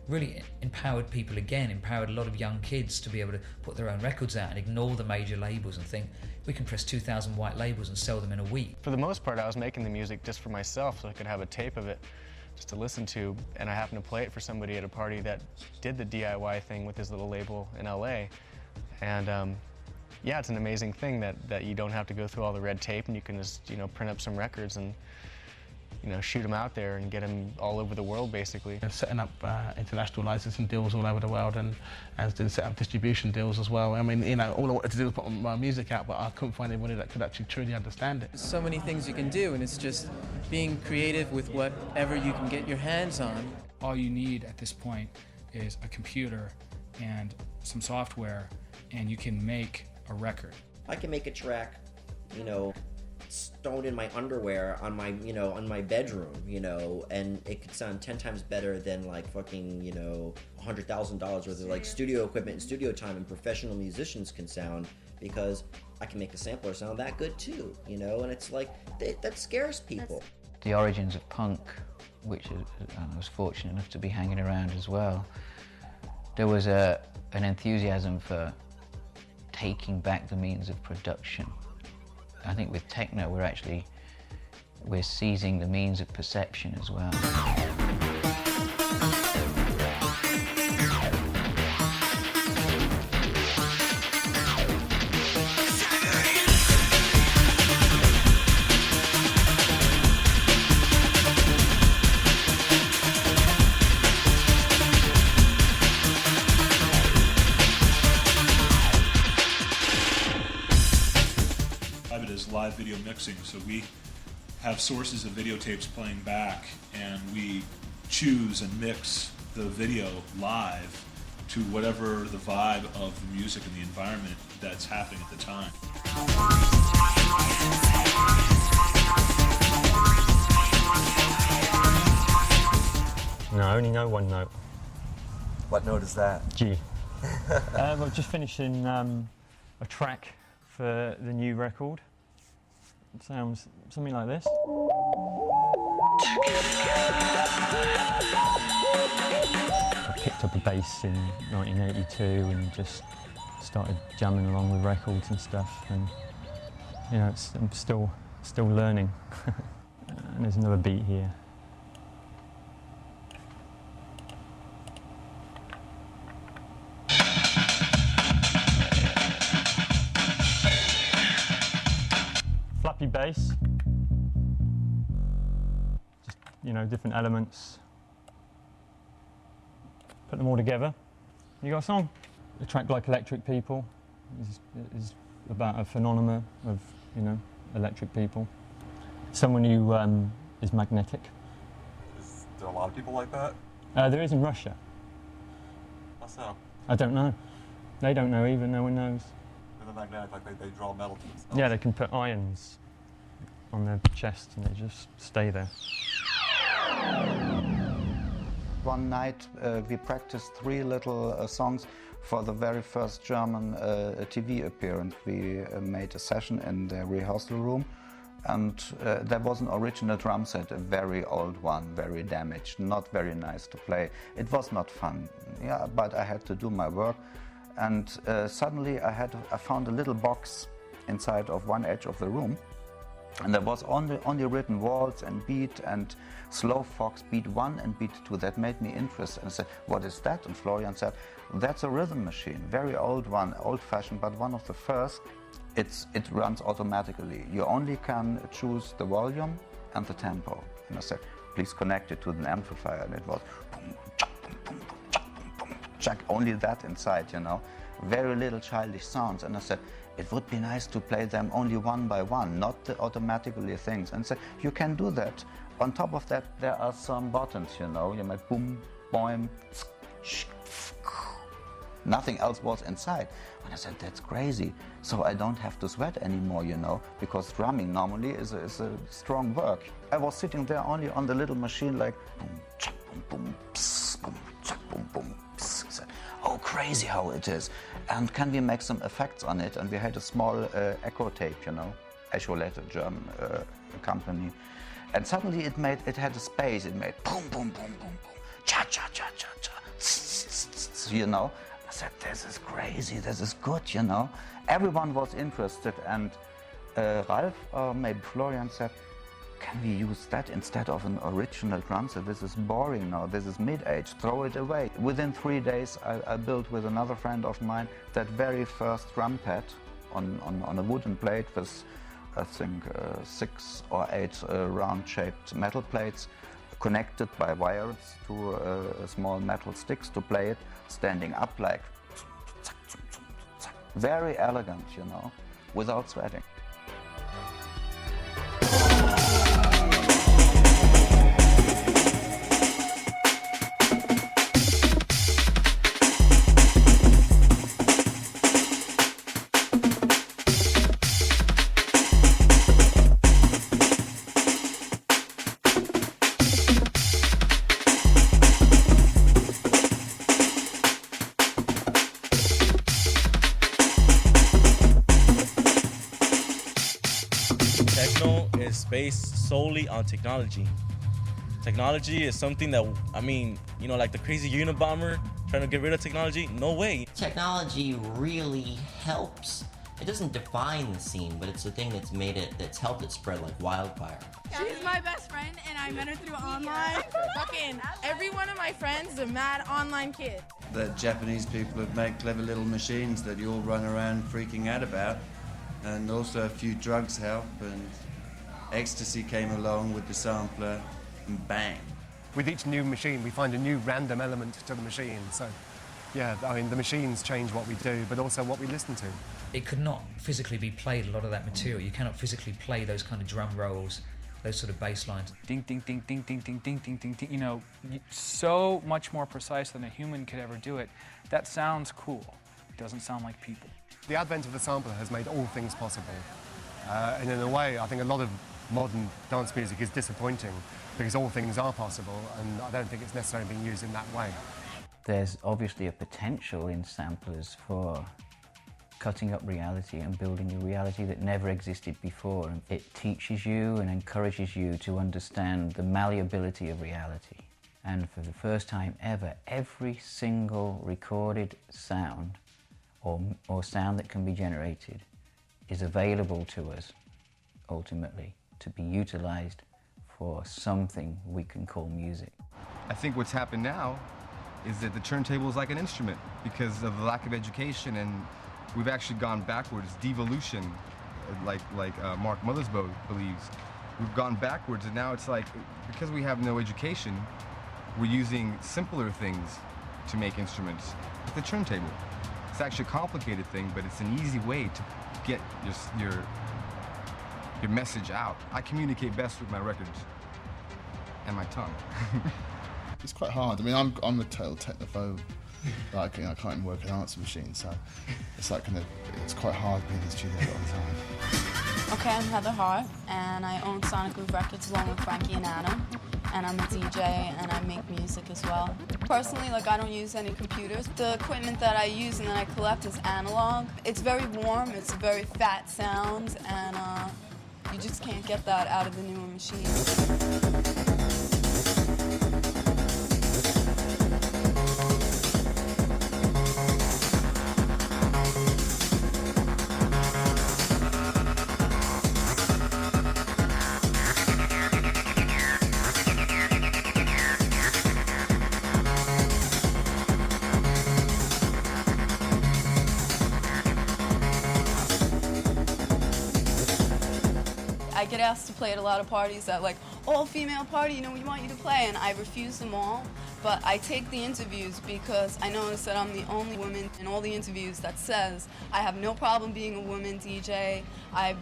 Speaker 3: really empowered people again, empowered a lot of young kids to be able to put their own records out and ignore the major labels and think, we can press 2,000 white labels and sell them in a week.
Speaker 11: For the most part, I was making the music just for myself so I could have a tape of it just to listen to, and I happened to play it for somebody at a party that did the DIY thing with his little label in LA. And yeah, it's an amazing thing that you don't have to go through all the red tape, and you can just, print up some records and, shoot them out there and get them all over the world, basically.
Speaker 20: Setting up international licensing deals all over the world, and then set up distribution deals as well. I mean, all I wanted to do was put my music out, but I couldn't find anybody that could actually truly understand it.
Speaker 22: There's so many things you can do, and it's just being creative with whatever you can get your hands on.
Speaker 12: All you need at this point is a computer and some software, and you can make a record.
Speaker 8: I can make a track, stoned in my underwear on my, on my bedroom, and it could sound 10 times better than like fucking, $100,000 worth of like studio equipment and studio time and professional musicians can sound, because I can make a sampler sound that good too, and it's like, that scares people.
Speaker 4: The origins of punk, which I was fortunate enough to be hanging around as well, there was an enthusiasm for taking back the means of production. I think with techno, we're seizing the means of perception as well.
Speaker 23: Live video mixing, so we have sources of videotapes playing back, and we choose and mix the video live to whatever the vibe of the music and the environment that's happening at the time.
Speaker 24: No, I only know one note.
Speaker 26: What note is that?
Speaker 24: G. We're just finishing a track for the new record. It sounds something like this. I picked up a bass in 1982 and just started jamming along with records and stuff, and I'm still learning. And there's another beat here. Flappy bass, just different elements, put them all together, you got a song. A track like Electric People is about a phenomenon of electric people, someone who is magnetic.
Speaker 26: Is there a lot of people like that?
Speaker 24: There is in Russia.
Speaker 26: How so?
Speaker 24: I don't know. They don't know either, no one knows.
Speaker 26: They're magnetic, like they draw metal to themselves.
Speaker 24: Yeah, they can put irons on their chest and they just stay there.
Speaker 28: One night we practiced 3 little songs for the very first German TV appearance. We made a session in the rehearsal room, and there was an original drum set, a very old one, very damaged, not very nice to play. It was not fun, yeah, but I had to do my work. And suddenly I found a little box inside of one edge of the room, and there was only written waltz and beat and slow fox, beat 1 and beat 2. That made me interested, and I said, what is that? And Florian said, that's a rhythm machine, very old one, old-fashioned, but one of the first. It runs automatically. You only can choose the volume and the tempo. And I said, please connect it to an amplifier, and it was boom, chak, boom, boom, chak, boom, boom, chak, only that inside, very little childish sounds. And I said, it would be nice to play them only one by one, not the automatically things. And so you can do that. On top of that, there are some buttons, you might boom, boing, Nothing else was inside. And I said, that's crazy. So I don't have to sweat anymore, you know, because drumming normally is a strong work. I was sitting there only on the little machine like boom, chak, boom, boom, pss, boom, chak, boom, boom, pss. I said, oh, crazy how it is. And can we make some effects on it? And we had a small echo tape, you know, Echolette, a German company. And suddenly it had a space. It made boom, boom, boom, boom, boom, cha, cha, cha, cha, cha, you know. I said, this is crazy, this is good, you know. Everyone was interested, and Ralph, or maybe Florian, said, can we use that instead of an original drum set? This is boring now, this is mid-age, throw it away. Within 3 days, I built with another friend of mine that very first drum pad on a wooden plate with, I think, 6 or 8 round-shaped metal plates connected by wires to small metal sticks to play it, standing up like very elegant, you know, without sweating.
Speaker 5: Techno is based solely on technology. Technology is something that, I mean, you know, like the crazy Unabomber trying to get rid of technology? No way.
Speaker 8: Technology really helps. It doesn't define the scene, but it's the thing that's made it, that's helped it spread like wildfire.
Speaker 6: She's my best friend, and I met her through online. Fucking every one of my friends is a mad online kid.
Speaker 13: The Japanese people have made clever little machines that you all run around freaking out about. And also a few drugs help, and ecstasy came along with the sampler, and bang.
Speaker 14: With each new machine, we find a new random element to the machine. So, yeah, I mean, the machines change what we do, but also what we listen to.
Speaker 3: It could not physically be played, a lot of that material. You cannot physically play those kind of drum rolls, those sort of bass lines.
Speaker 12: Ding, ding, ding, ding, ding, ding, ding, ding, ding, ding. You know, so much more precise than a human could ever do it. That sounds cool. It doesn't sound like people.
Speaker 14: The advent of the sampler has made all things possible. And in a way, I think a lot of modern dance music is disappointing because all things are possible, and I don't think it's necessarily being used in that way.
Speaker 4: There's obviously a potential in samplers for cutting up reality and building a reality that never existed before. And it teaches you and encourages you to understand the malleability of reality. And for the first time ever, every single recorded sound or sound that can be generated is available to us, ultimately, to be utilized for something we can call music.
Speaker 9: I think what's happened now is that the turntable is like an instrument because of the lack of education, and we've actually gone backwards, devolution, like Mark Mothersbaugh believes. We've gone backwards, and now it's like, because we have no education, we're using simpler things to make instruments, like the turntable. It's actually a complicated thing, but it's an easy way to get your message out. I communicate best with my records and my tongue.
Speaker 16: It's quite hard. I mean, I'm a total technophobe. Like, you know, I can't even work an answer machine, so it's like it's quite hard being in the studio all the time.
Speaker 6: Okay, I'm Heather Hart, and I own Sonic Groove Records along with Frankie and Adam. And I'm a DJ, and I make music as well. Personally, like, I don't use any computers. The equipment that I use and that I collect is analog. It's very warm, it's very fat sounds, and you just can't get that out of the newer machines. I get asked to play at a lot of parties at, like, all-female party, you know, we want you to play, and I refuse them all. But I take the interviews because I notice that I'm the only woman in all the interviews that says I have no problem being a woman DJ. I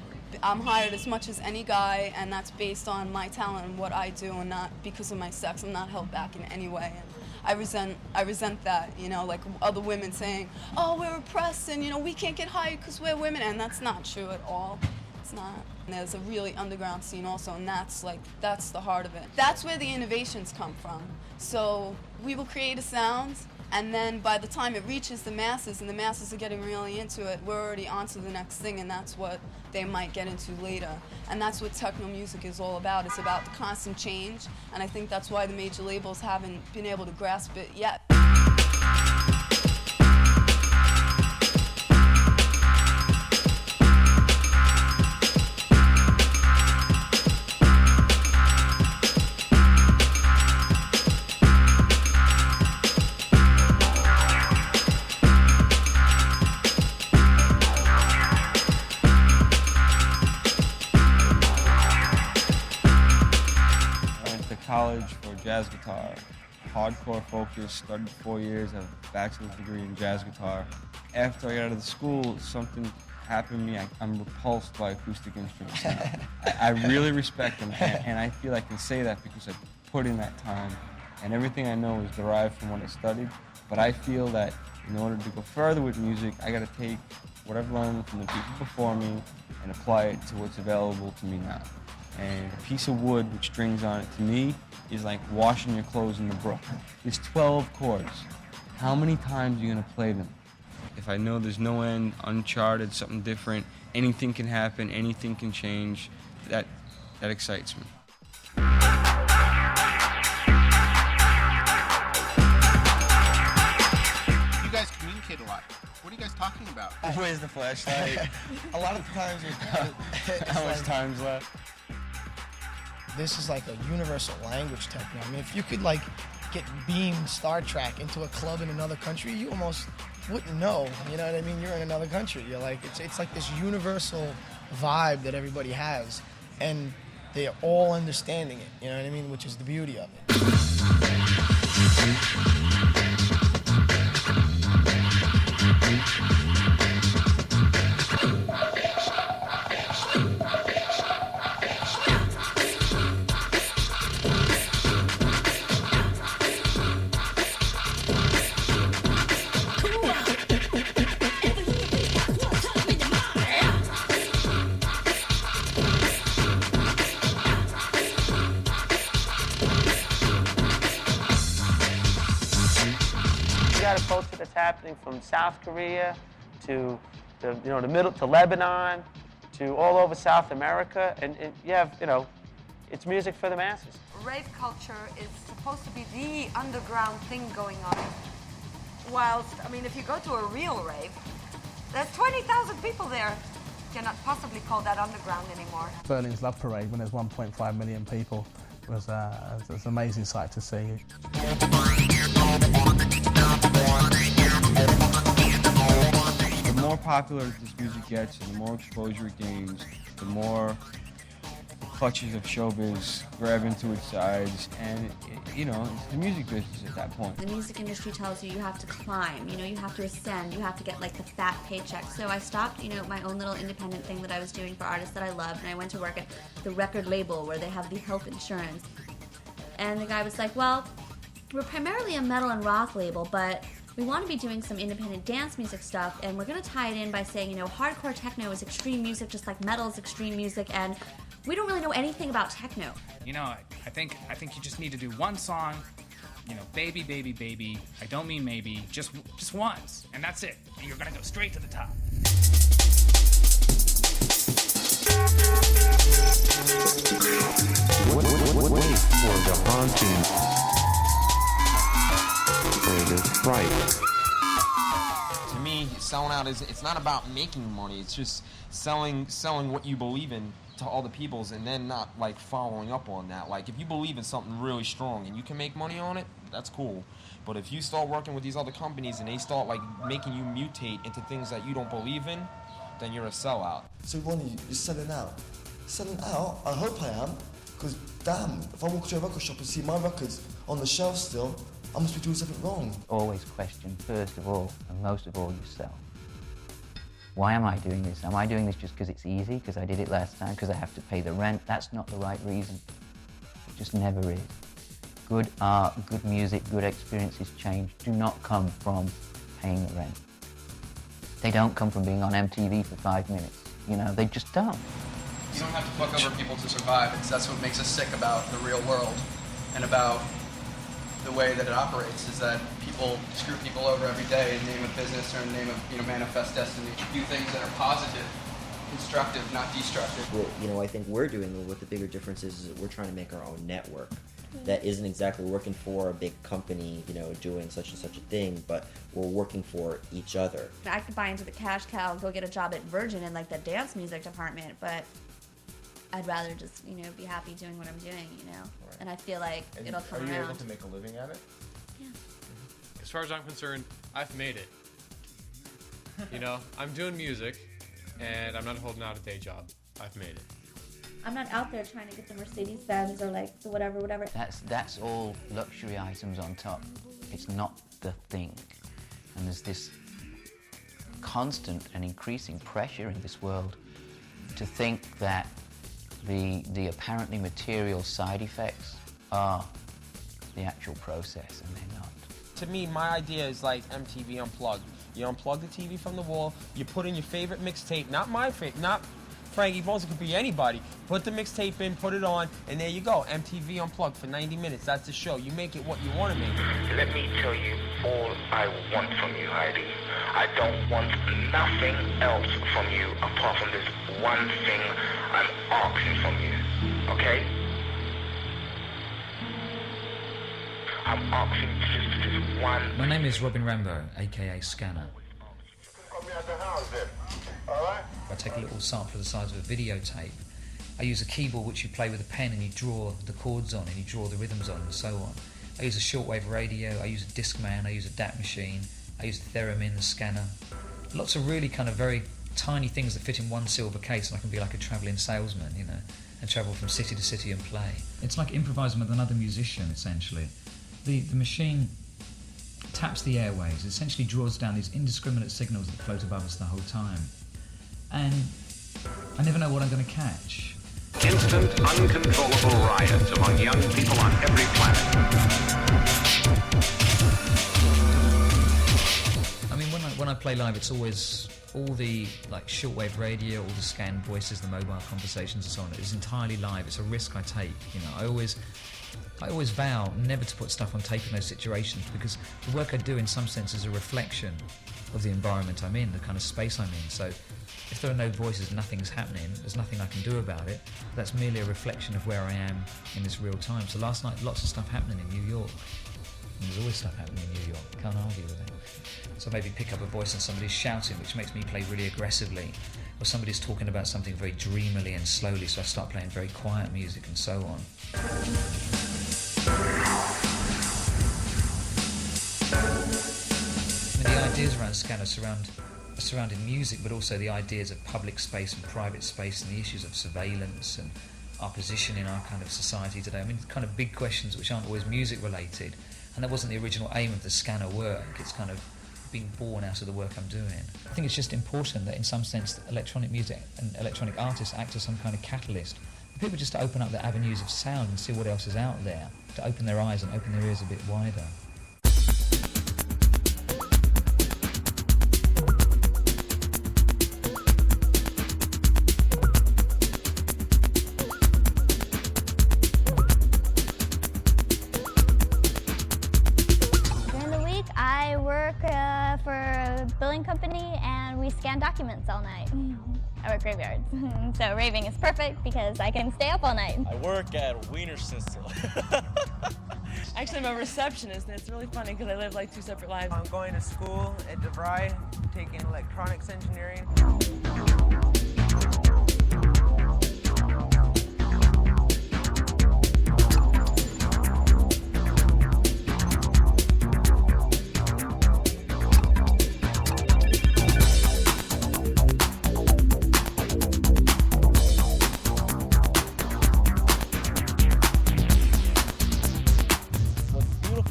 Speaker 6: I'm hired as much as any guy, and that's based on my talent and what I do, and not because of my sex. I'm not held back in any way. And I resent that, you know, like other women saying, oh, we're oppressed and, you know, we can't get hired because we're women, and that's not true at all. It's not. And there's a really underground scene also, and that's the heart of it. That's where the innovations come from. So we will create a sound, and then by the time it reaches the masses, and the masses are getting really into it, we're already on to the next thing, and that's what they might get into later. And that's what techno music is all about. It's about the constant change, and I think that's why the major labels haven't been able to grasp it yet.
Speaker 7: College for jazz guitar, hardcore focus, started 4 years, have a bachelor's degree in jazz guitar. After I got out of the school, something happened to me. I'm repulsed by acoustic instruments now. I really respect them, and I feel I can say that because I put in that time, and everything I know is derived from what I studied, but I feel that in order to go further with music, I gotta take what I've learned from the people before me and apply it to what's available to me now. And a piece of wood with strings on it, to me, is like washing your clothes in the brook. There's 12 chords. How many times are you gonna play them? If I know there's no end, uncharted, something different, anything can happen, anything can change, that excites me.
Speaker 21: You guys communicate a lot. What are you guys talking about?
Speaker 7: Where's the flashlight?
Speaker 21: A lot of times
Speaker 7: How much time's left?
Speaker 21: This is like a universal language techno. I mean, if you could like get beamed Star Trek into a club in another country, you almost wouldn't know. You know what I mean? You're in another country. You're like, it's like this universal vibe that everybody has, and they're all understanding it. You know what I mean? Which is the beauty of it.
Speaker 10: got a culture that's happening from South Korea to the middle to Lebanon to all over South America, and you have it's music for the masses.
Speaker 15: Rave culture is supposed to be the underground thing going on. Whilst, I mean, if you go to a real rave, there's 20,000 people there. You cannot possibly call that underground anymore.
Speaker 20: Berlin's Love Parade, when there's 1.5 million people, was an amazing sight to see.
Speaker 7: The more popular this music gets and the more exposure it gains, the more the clutches of showbiz grab into its sides, and it's the music business at that point.
Speaker 17: The music industry tells you have to climb, you have to ascend, you have to get like the fat paycheck. So I stopped, my own little independent thing that I was doing for artists that I loved, and I went to work at the record label where they have the health insurance. And the guy was like, well, we're primarily a metal and rock label, but we want to be doing some independent dance music stuff, and we're going to tie it in by saying, hardcore techno is extreme music just like metal is extreme music, and we don't really know anything about techno.
Speaker 12: I think you just need to do one song, baby, baby, baby. I don't mean maybe, just once, and that's it. And you're gonna go straight to the top.
Speaker 18: Wait for the haunting. Creative fright.
Speaker 19: To me, selling out it's not about making money. It's just selling what you believe in to all the peoples, and then not like following up on that. Like, if you believe in something really strong and you can make money on it, that's cool. But if you start working with these other companies and they start like making you mutate into things that you don't believe in, then you're a sellout.
Speaker 25: So Ronnie, you're selling out. Selling out? I hope I am. Because damn, if I walk into a record shop and see my records on the shelf still, I must be doing something wrong.
Speaker 4: Always question, first of all, and most of all, yourself. Why am I doing this? Am I doing this just because it's easy, because I did it last time, because I have to pay the rent? That's not the right reason. It just never is. Good art, good music, good experiences, change do not come from paying the rent. They don't come from being on MTV for 5 minutes. You know, they just don't.
Speaker 1: You don't have to fuck over people to survive. That's what makes us sick about the real world and about the way that it operates, is that people screw people over every day in the name of business or in the name of, manifest destiny. Do things that are positive, constructive, not destructive.
Speaker 8: What I think we're doing, what the bigger difference is that we're trying to make our own network. That isn't exactly working for a big company, doing such and such a thing, but we're working for each other.
Speaker 17: I could buy into the cash cow, go get a job at Virgin in like the dance music department, but I'd rather just, be happy doing what I'm doing,
Speaker 2: Right.
Speaker 17: And I feel like it'll come around.
Speaker 2: Are you able to make a living at it?
Speaker 17: Yeah.
Speaker 11: As far as I'm concerned, I've made it. I'm doing music, and I'm not holding out a day job. I've made it.
Speaker 17: I'm not out there trying to get the Mercedes-Benz or like the whatever.
Speaker 4: That's all luxury items on top. It's not the thing. And there's this constant and increasing pressure in this world to think that the apparently material side effects are the actual process, and they're not.
Speaker 19: To me, my idea is like MTV Unplugged. You unplug the TV from the wall, you put in your favorite mixtape, not my favorite, not Frankie Bones, it could be anybody. Put the mixtape in, put it on, and there you go. MTV Unplugged for 90 minutes. That's the show. You make it what you want to make it.
Speaker 22: Let me tell you all I want from you, Heidi. I don't want nothing else from you apart from this one thing I'm asking from you, okay? I'm asking just this one.
Speaker 3: My name is Robin Rambo, aka Scanner. I take a little sample the size of a videotape. I use a keyboard which you play with a pen and you draw the chords on and you draw the rhythms on and so on. I use a shortwave radio, I use a Discman, I use a DAT machine, I use the theremin, the scanner. Lots of really kind of very tiny things that fit in one silver case, and I can be like a travelling salesman, and travel from city to city and play. It's like improvising with another musician, essentially. The machine taps the airwaves, it essentially draws down these indiscriminate signals that float above us the whole time. And I never know what I'm going to catch.
Speaker 18: Instant, uncontrollable riots among young people on every planet.
Speaker 3: I mean, when I play live, it's always all the shortwave radio, all the scanned voices, the mobile conversations and so on. It's entirely live. It's a risk I take. I always vow never to put stuff on tape in those situations, because the work I do in some sense is a reflection of the environment I'm in, the kind of space I'm in. So if there are no voices, nothing's happening, there's nothing I can do about it. That's merely a reflection of where I am in this real time. So last night, lots of stuff happening in New York. And there's always stuff happening in New York. Can't argue with it. So maybe pick up a voice and somebody's shouting, which makes me play really aggressively. Or somebody's talking about something very dreamily and slowly, so I start playing very quiet music and so on. The ideas around Scanner surrounding music, but also the ideas of public space and private space and the issues of surveillance and our position in our kind of society today. I mean, kind of big questions which aren't always music related, and that wasn't the original aim of the Scanner work. It's kind of been born out of the work I'm doing. I think it's just important that in some sense electronic music and electronic artists act as some kind of catalyst for people just to open up their avenues of sound and see what else is out there, to open their eyes and open their ears a bit wider.
Speaker 23: For a building company, and we scan documents all night. I work graveyards, so raving is perfect because I can stay up all night.
Speaker 5: I work at Wiener Schnitzel.
Speaker 24: Actually, I'm a receptionist, and it's really funny because I live like two separate lives.
Speaker 26: I'm going to school at DeVry, taking electronics engineering.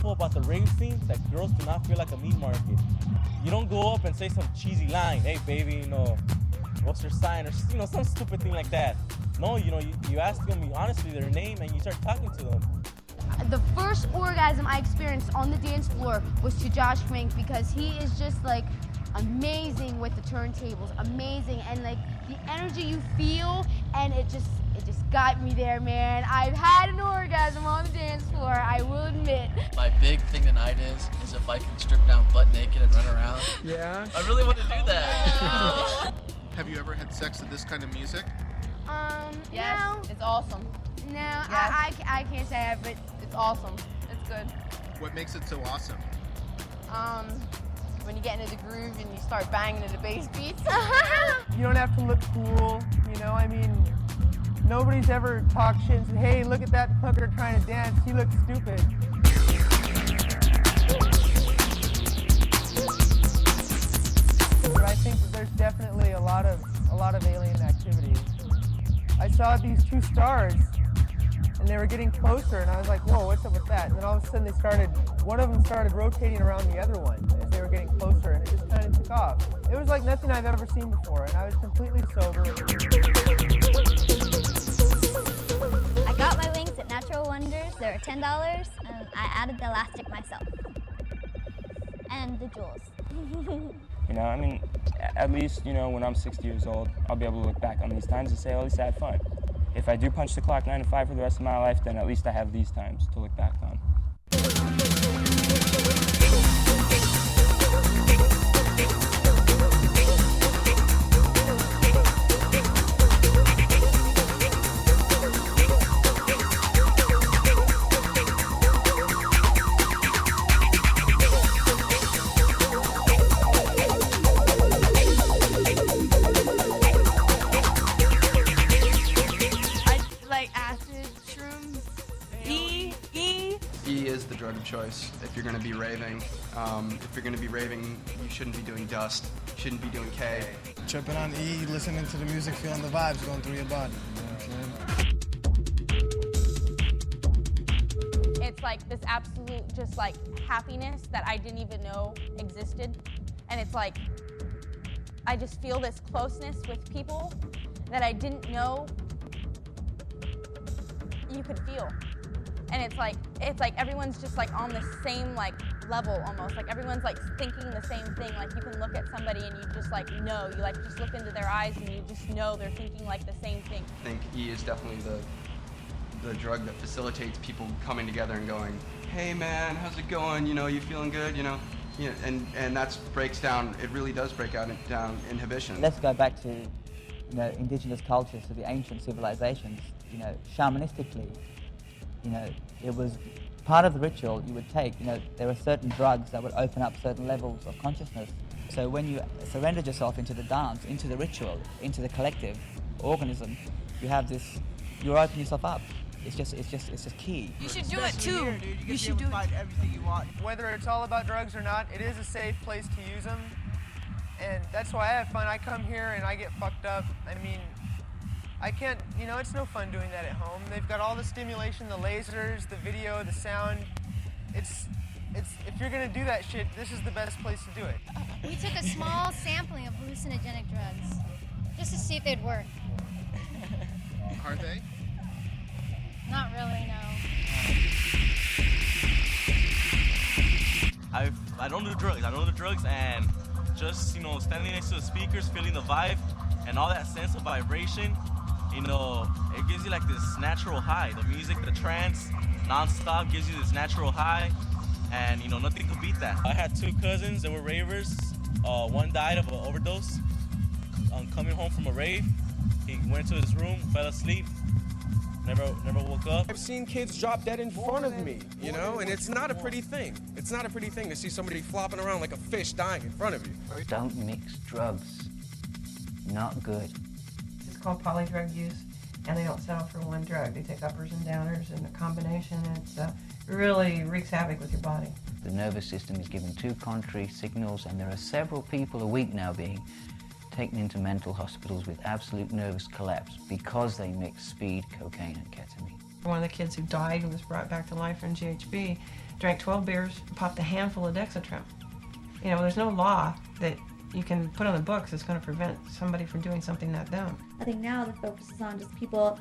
Speaker 5: beautiful about the rave scene that girls do not feel like a meat market. You don't go up and say some cheesy line, hey baby, you know, what's your sign, or you know, some stupid thing like that. No, you know, you ask them honestly their name and you start talking to them.
Speaker 2: The first orgasm I experienced on the dance floor was to Josh Frank, because he is just like amazing with the turntables, amazing, and like the energy you feel, and it just got me there, man. I've had an orgasm on the dance floor, I will admit.
Speaker 6: My big thing tonight is if I can strip down butt naked and run around.
Speaker 9: Yeah?
Speaker 6: I really want to do that.
Speaker 9: Have you ever had sex to this kind of music?
Speaker 2: Yes, no.
Speaker 24: It's awesome.
Speaker 2: No,
Speaker 24: Yes.
Speaker 2: I can't say that, but
Speaker 24: It's awesome. It's good.
Speaker 9: What makes it so awesome?
Speaker 24: When you get into the groove and you start banging to the bass beats.
Speaker 26: You don't have to look cool, you know, I mean, nobody's ever talked shit and said, hey, look at that fucker trying to dance, he looks stupid. But I think that there's definitely a lot of alien activity. I saw these two stars, and they were getting closer, and I was like, whoa, what's up with that? And then all of a sudden one of them started rotating around the other one as they were getting closer, and it just kind of took off. It was like nothing I've ever seen before, and I was completely sober.
Speaker 23: I got my wings at Natural Wonders. They were $10, and I added the elastic myself. And the jewels.
Speaker 13: You know, I mean, at least, you know, when I'm 60 years old, I'll be able to look back on these times and say, oh, at least I had fun. If I do punch the clock 9 to 5 for the rest of my life, then at least I have these times to look back on.
Speaker 1: The drug of choice if you're going to be raving. If you're going to be raving, you shouldn't be doing dust, you shouldn't be doing K.
Speaker 21: Tripping on E, listening to the music, feeling the vibes going through your body. You know what I'm saying?
Speaker 24: It's like this absolute just like happiness that I didn't even know existed. And it's like, I just feel this closeness with people that I didn't know you could feel. And it's like everyone's just like on the same like level almost. Like everyone's like thinking the same thing. Like you can look at somebody and you just like know. You like just look into their eyes and you just know they're thinking like the same thing.
Speaker 1: I think E is definitely the drug that facilitates people coming together and going, hey man, how's it going? You know, you feeling good? You know, and that breaks down. It really does break down inhibition.
Speaker 14: Let's go back to, you know, indigenous cultures, to the ancient civilizations. You know, shamanistically. You know, it was part of the ritual you would take. You know, there were certain drugs that would open up certain levels of consciousness. So when you surrendered yourself into the dance, into the ritual, into the collective organism, you have this, you open yourself up. It's just key.
Speaker 26: You should do it too. You should do it. Everything you want. Whether it's all about drugs or not, it is a safe place to use them. And that's why I have fun. I come here and I get fucked up. I mean, I can't, you know, it's no fun doing that at home. They've got all the stimulation, the lasers, the video, the sound. It's if you're gonna do that shit, this is the best place to do it.
Speaker 16: We took a small sampling of hallucinogenic drugs just to see if they'd work.
Speaker 9: Are they?
Speaker 16: Not really, no.
Speaker 5: I don't do drugs. I don't do drugs, and just, you know, standing next to the speakers, feeling the vibe, and all that sense of vibration, you know, it gives you like this natural high. The music, the trance, non-stop gives you this natural high, and you know, nothing could beat that. I had two cousins that were ravers. One died of an overdose. Coming home from a rave, he went to his room, fell asleep, never woke up.
Speaker 27: I've seen kids drop dead in front of me, you know, and it's not a pretty thing. It's not a pretty thing to see somebody flopping around like a fish dying in front of you.
Speaker 4: Don't mix drugs. Not good.
Speaker 28: It's called polydrug use, and they don't settle for one drug. They take uppers and downers and a combination. It really wreaks havoc with your body.
Speaker 4: The nervous system is given two contrary signals, and there are several people a week now being taken into mental hospitals with absolute nervous collapse because they mix speed, cocaine, and ketamine.
Speaker 28: one of the kids who died and was brought back to life in GHB, drank 12 beers, popped a handful of Dexatrim. You know, there's no law that you can put on the books that's going to prevent somebody from doing something that dumb.
Speaker 17: I think now the focus is on just people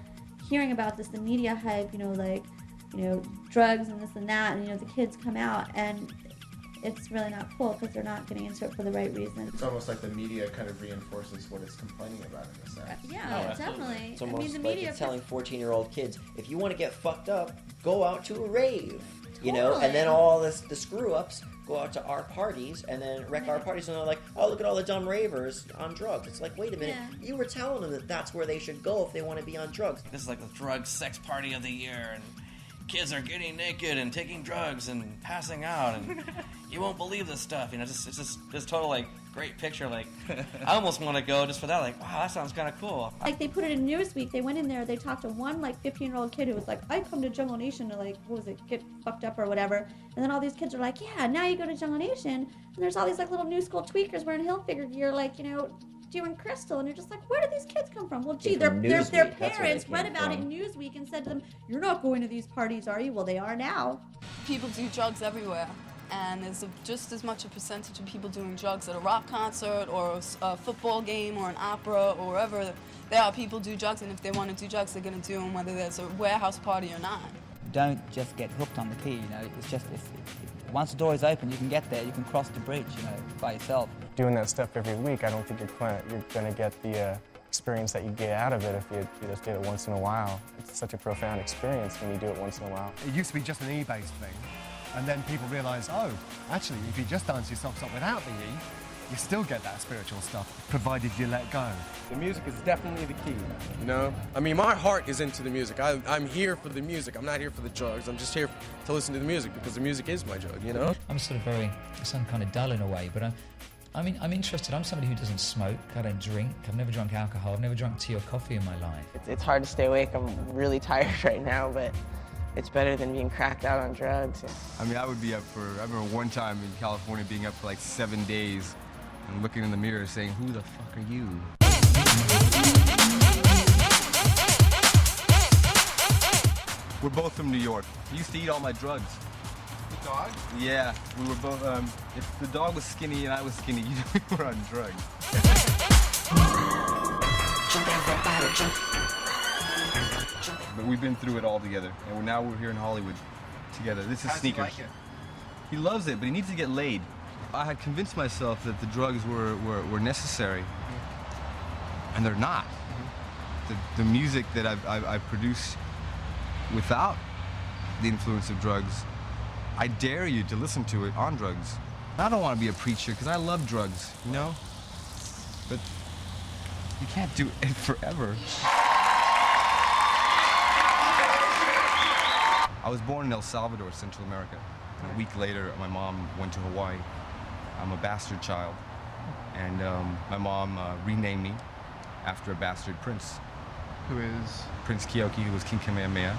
Speaker 17: hearing about this, the media hype, drugs and this and that, and the kids come out and it's really not cool because they're not getting into it for the right reason.
Speaker 9: It's almost like the media kind of reinforces what it's complaining about in a sense.
Speaker 17: Yeah, definitely.
Speaker 7: It's almost
Speaker 17: the
Speaker 7: like
Speaker 17: media
Speaker 7: it's telling 14-year-old kids, if you want to get fucked up, go out to a rave, and then all the screw-ups go out to our parties and then wreck our parties, and they're like, oh, look at all the dumb ravers on drugs. It's like, wait a minute, you were telling them that that's where they should go if they want to be on drugs.
Speaker 8: This is like the drug sex party of the year, and kids are getting naked and taking drugs and passing out, and you won't believe this stuff. It's just this total like great picture. Like I almost want to go just for that. Like, wow, that sounds kind of cool.
Speaker 17: Like they put it in Newsweek. They went in there. They talked to one 15-year-old kid who was like, I come to Jungle Nation to get fucked up or whatever. And then all these kids are like, yeah, now you go to Jungle Nation, and there's all these little new school tweakers wearing Hilfiger gear, doing crystal, and you're just like, where did these kids come from? Well, gee, their parents read about it in Newsweek and said to them, you're not going to these parties, are you? Well, they are now.
Speaker 10: People do drugs everywhere, and there's just as much a percentage of people doing drugs at a rock concert or a football game or an opera or wherever there are people do drugs, and if they want to do drugs, they're going to do them whether there's a warehouse party or not.
Speaker 14: Don't just get hooked on the key, it's just, once the door is open, you can get there, you can cross the bridge, by yourself.
Speaker 11: Doing that stuff every week, I don't think you're going to get the experience that you get out of it if you just did it once in a while. It's such a profound experience when you do it once in a while.
Speaker 12: It used to be just an E-based thing, and then people realised, oh, actually, if you just dance your socks off without the E, you still get that spiritual stuff, provided you let go.
Speaker 27: The music is definitely the key, I mean, my heart is into the music. I'm here for the music. I'm not here for the drugs. I'm just here to listen to the music because the music is my drug,
Speaker 3: I'm sort of I sound kind of dull in a way, but I'm interested. I'm somebody who doesn't smoke. I don't drink. I've never drunk alcohol. I've never drunk tea or coffee in my life.
Speaker 15: It's hard to stay awake. I'm really tired right now, but it's better than being cracked out on drugs.
Speaker 20: I mean, I would be up I remember one time in California being up for 7 days and looking in the mirror saying, who the fuck are you? We're both from New York. He used to eat all my drugs.
Speaker 9: The dog?
Speaker 20: Yeah, we were both, if the dog was skinny and I was skinny, we were on drugs. But we've been through it all together, and now we're here in Hollywood together. This is Sneakers.
Speaker 9: He like it?
Speaker 20: He loves it, but he needs to get laid. I had convinced myself that the drugs were necessary, and they're not. The music that I produce without the influence of drugs, I dare you to listen to it on drugs. I don't want to be a preacher because I love drugs, but you can't do it forever. I was born in El Salvador, Central America. A week later, my mom went to Hawaii. I'm a bastard child, and my mom renamed me after a bastard prince.
Speaker 9: Who is?
Speaker 20: Prince Keoki, who was King Kamehameha,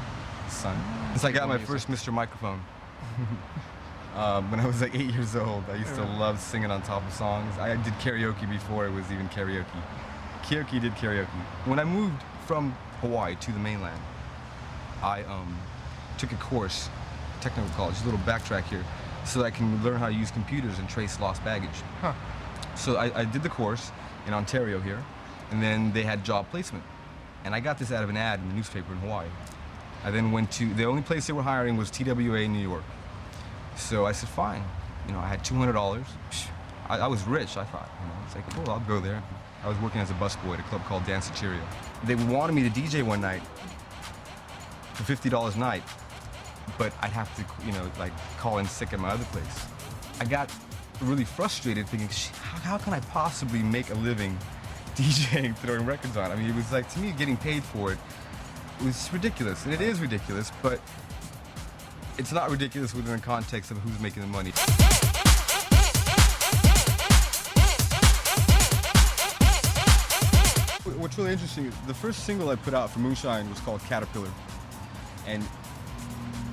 Speaker 20: his son. Since I got my first Mr. Microphone. When I was 8 years old, I used to love singing on top of songs. I did karaoke before it was even karaoke. Keoki did karaoke. When I moved from Hawaii to the mainland, I took a course, technical college, a little backtrack here, so that I can learn how to use computers and trace lost baggage.
Speaker 9: Huh.
Speaker 20: So I did the course in Ontario here, and then they had job placement. And I got this out of an ad in the newspaper in Hawaii. I then went to, the only place they were hiring was TWA in New York. So I said, fine. I had $200. I was rich, I thought. It's like, cool, I'll go there. I was working as a busboy at a club called Danceteria. They wanted me to DJ one night for $50 a night, but I'd have to, call in sick at my other place. I got really frustrated thinking, how can I possibly make a living DJing, throwing records on? I mean, it was to me, getting paid for it was ridiculous, and it is ridiculous, but it's not ridiculous within the context of who's making the money. What's really interesting is the first single I put out for Moonshine was called Caterpillar, and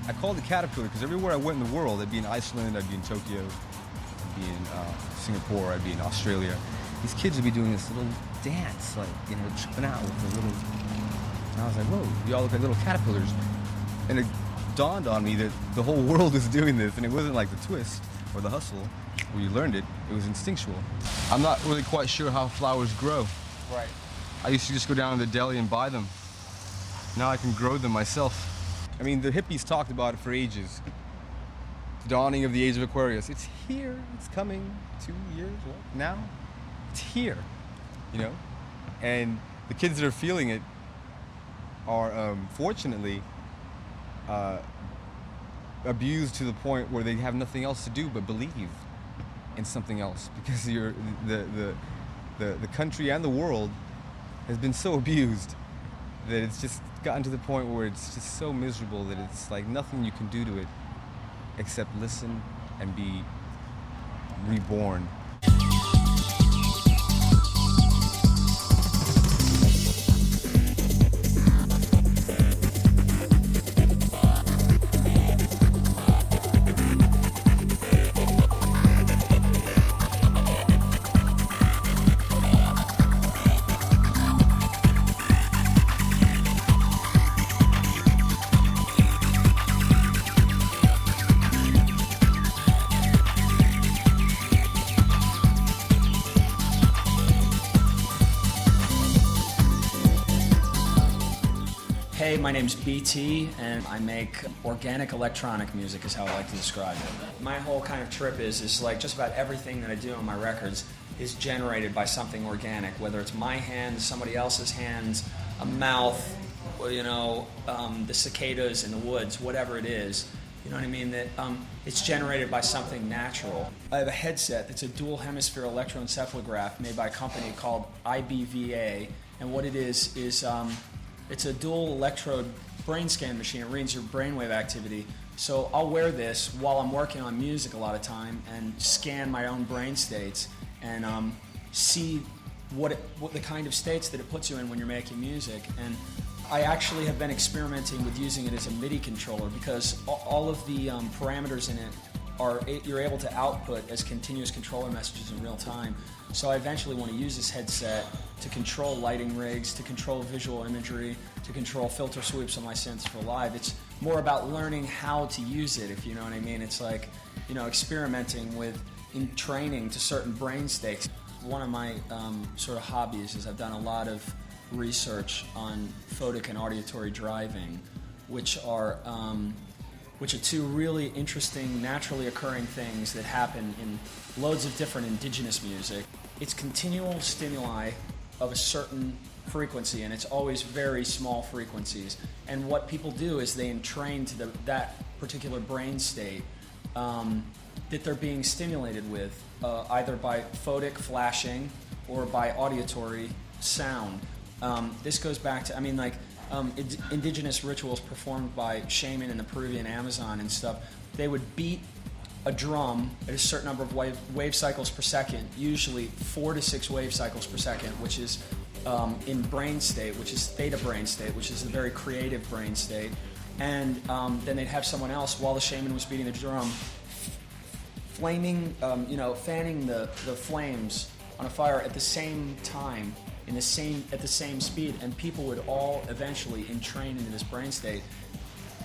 Speaker 20: I called it Caterpillar because everywhere I went in the world, I'd be in Iceland, I'd be in Tokyo, I'd be in Singapore, I'd be in Australia. These kids would be doing this little dance, tripping out with the little, and I was like, whoa, you all look like little caterpillars. And it dawned on me that the whole world is doing this, and it wasn't like the twist or the hustle where you learned it. It was instinctual. I'm not really quite sure how flowers grow.
Speaker 1: Right.
Speaker 20: I used to just go down to the deli and buy them. Now I can grow them myself. I mean, the hippies talked about it for ages. The dawning of the age of Aquarius. It's here, it's coming, 2 years, what, now? It's here, you know? And the kids that are feeling it are, fortunately, abused to the point where they have nothing else to do but believe in something else, because the country and the world has been so abused that it's just gotten to the point where it's just so miserable that it's like nothing you can do to it except listen and be reborn.
Speaker 2: Hey, my name's BT, and I make organic electronic music is how I like to describe it. My whole kind of trip is like just about everything that I do on my records is generated by something organic, whether it's my hands, somebody else's hands, a mouth, or, you know, the cicadas in the woods, whatever it is. You know what I mean? That it's generated by something natural. I have a headset that's a dual hemisphere electroencephalograph made by a company called IBVA, and what it is it's a dual electrode brain scan machine. It reads your brainwave activity. So I'll wear this while I'm working on music a lot of time and scan my own brain states and see what the kind of states that it puts you in when you're making music. And I actually have been experimenting with using it as a MIDI controller because all of the parameters in it you're able to output as continuous controller messages in real time. So I eventually want to use this headset to control lighting rigs, to control visual imagery, to control filter sweeps on my synths for live. It's more about learning how to use it, if you know what I mean. It's like, you know, experimenting with in training to certain brain states. One of my sort of hobbies is I've done a lot of research on photic and auditory driving, which are two really interesting, naturally occurring things that happen in loads of different indigenous music. It's continual stimuli of a certain frequency, and it's always very small frequencies. And what people do is they entrain to that particular brain state that they're being stimulated with, either by photic flashing or by auditory sound. This goes back to, I mean, like, indigenous rituals performed by shaman in the Peruvian Amazon and stuff. They would beat a drum at a certain number of wave cycles per second, usually 4 to 6 wave cycles per second, which is in brain state, which is theta brain state, which is a very creative brain state. And then they'd have someone else, while the shaman was beating the drum, fanning the flames on a fire at the same time, at the same speed, and people would all eventually entrain into this brain state.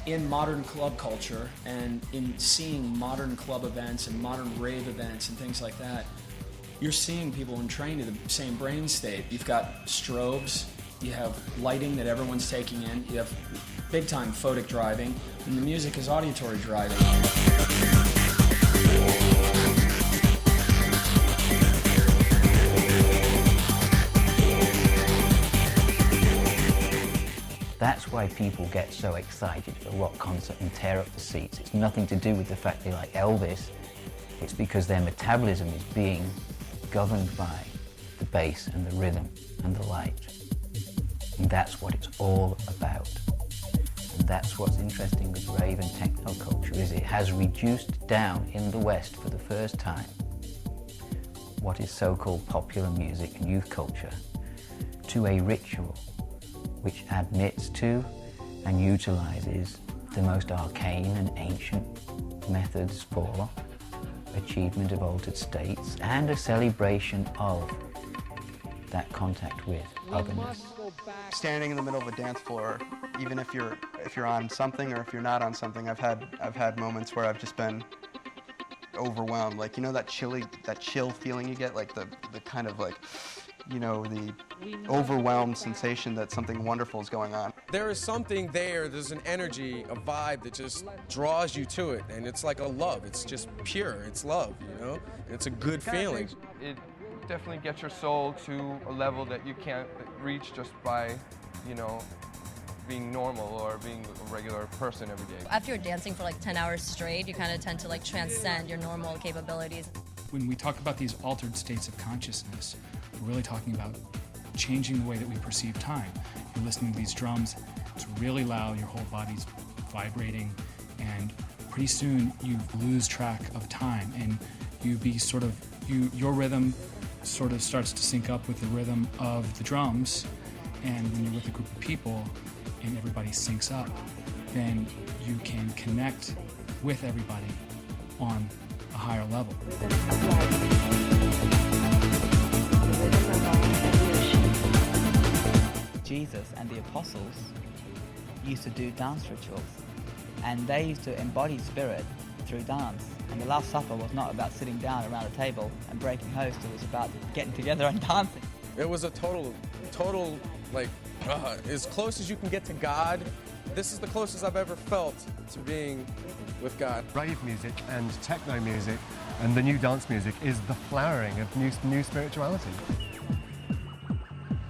Speaker 2: In modern club culture and in seeing modern club events and modern rave events and things like that, you're seeing people entrain to the same brain state. You've got strobes, you have lighting that everyone's taking in, you have big time photic driving, and the music is auditory driving.
Speaker 4: That's why people get so excited at a rock concert and tear up the seats. It's nothing to do with the fact they like Elvis. It's because their metabolism is being governed by the bass and the rhythm and the light. And that's what it's all about. And that's what's interesting with rave and techno culture, is it has reduced down in the West for the first time what is so-called popular music and youth culture to a ritual which admits to and utilizes the most arcane and ancient methods for achievement of altered states and a celebration of that contact with otherness.
Speaker 1: Standing in the middle of a dance floor, even if you're if you're on something or if you're not on something. I've had moments where I've just been overwhelmed. Like, you know that chill feeling you get, like the kind of like, you know, the overwhelmed sensation that something wonderful is going on.
Speaker 27: There is something there, there's an energy, a vibe that just draws you to it, and it's like a love. It's just pure, it's love, you know? And it's a good feeling.
Speaker 6: It definitely gets your soul to a level that you can't reach just by, you know, being normal or being a regular person every day.
Speaker 13: After you're dancing for like 10 hours straight, you kind of tend to like transcend your normal capabilities.
Speaker 18: When we talk about these altered states of consciousness, we're really talking about changing the way that we perceive time. You're listening to these drums, it's really loud, your whole body's vibrating, and pretty soon you lose track of time, and your rhythm sort of starts to sync up with the rhythm of the drums, and when you're with a group of people and everybody syncs up, then you can connect with everybody on a higher level.
Speaker 14: Jesus and the apostles used to do dance rituals, and they used to embody spirit through dance. And the Last Supper was not about sitting down around a table and breaking host, it was about getting together and dancing.
Speaker 27: It was a total, like, as close as you can get to God. This is the closest I've ever felt to being with God.
Speaker 12: Rave music and techno music and the new dance music is the flowering of new spirituality.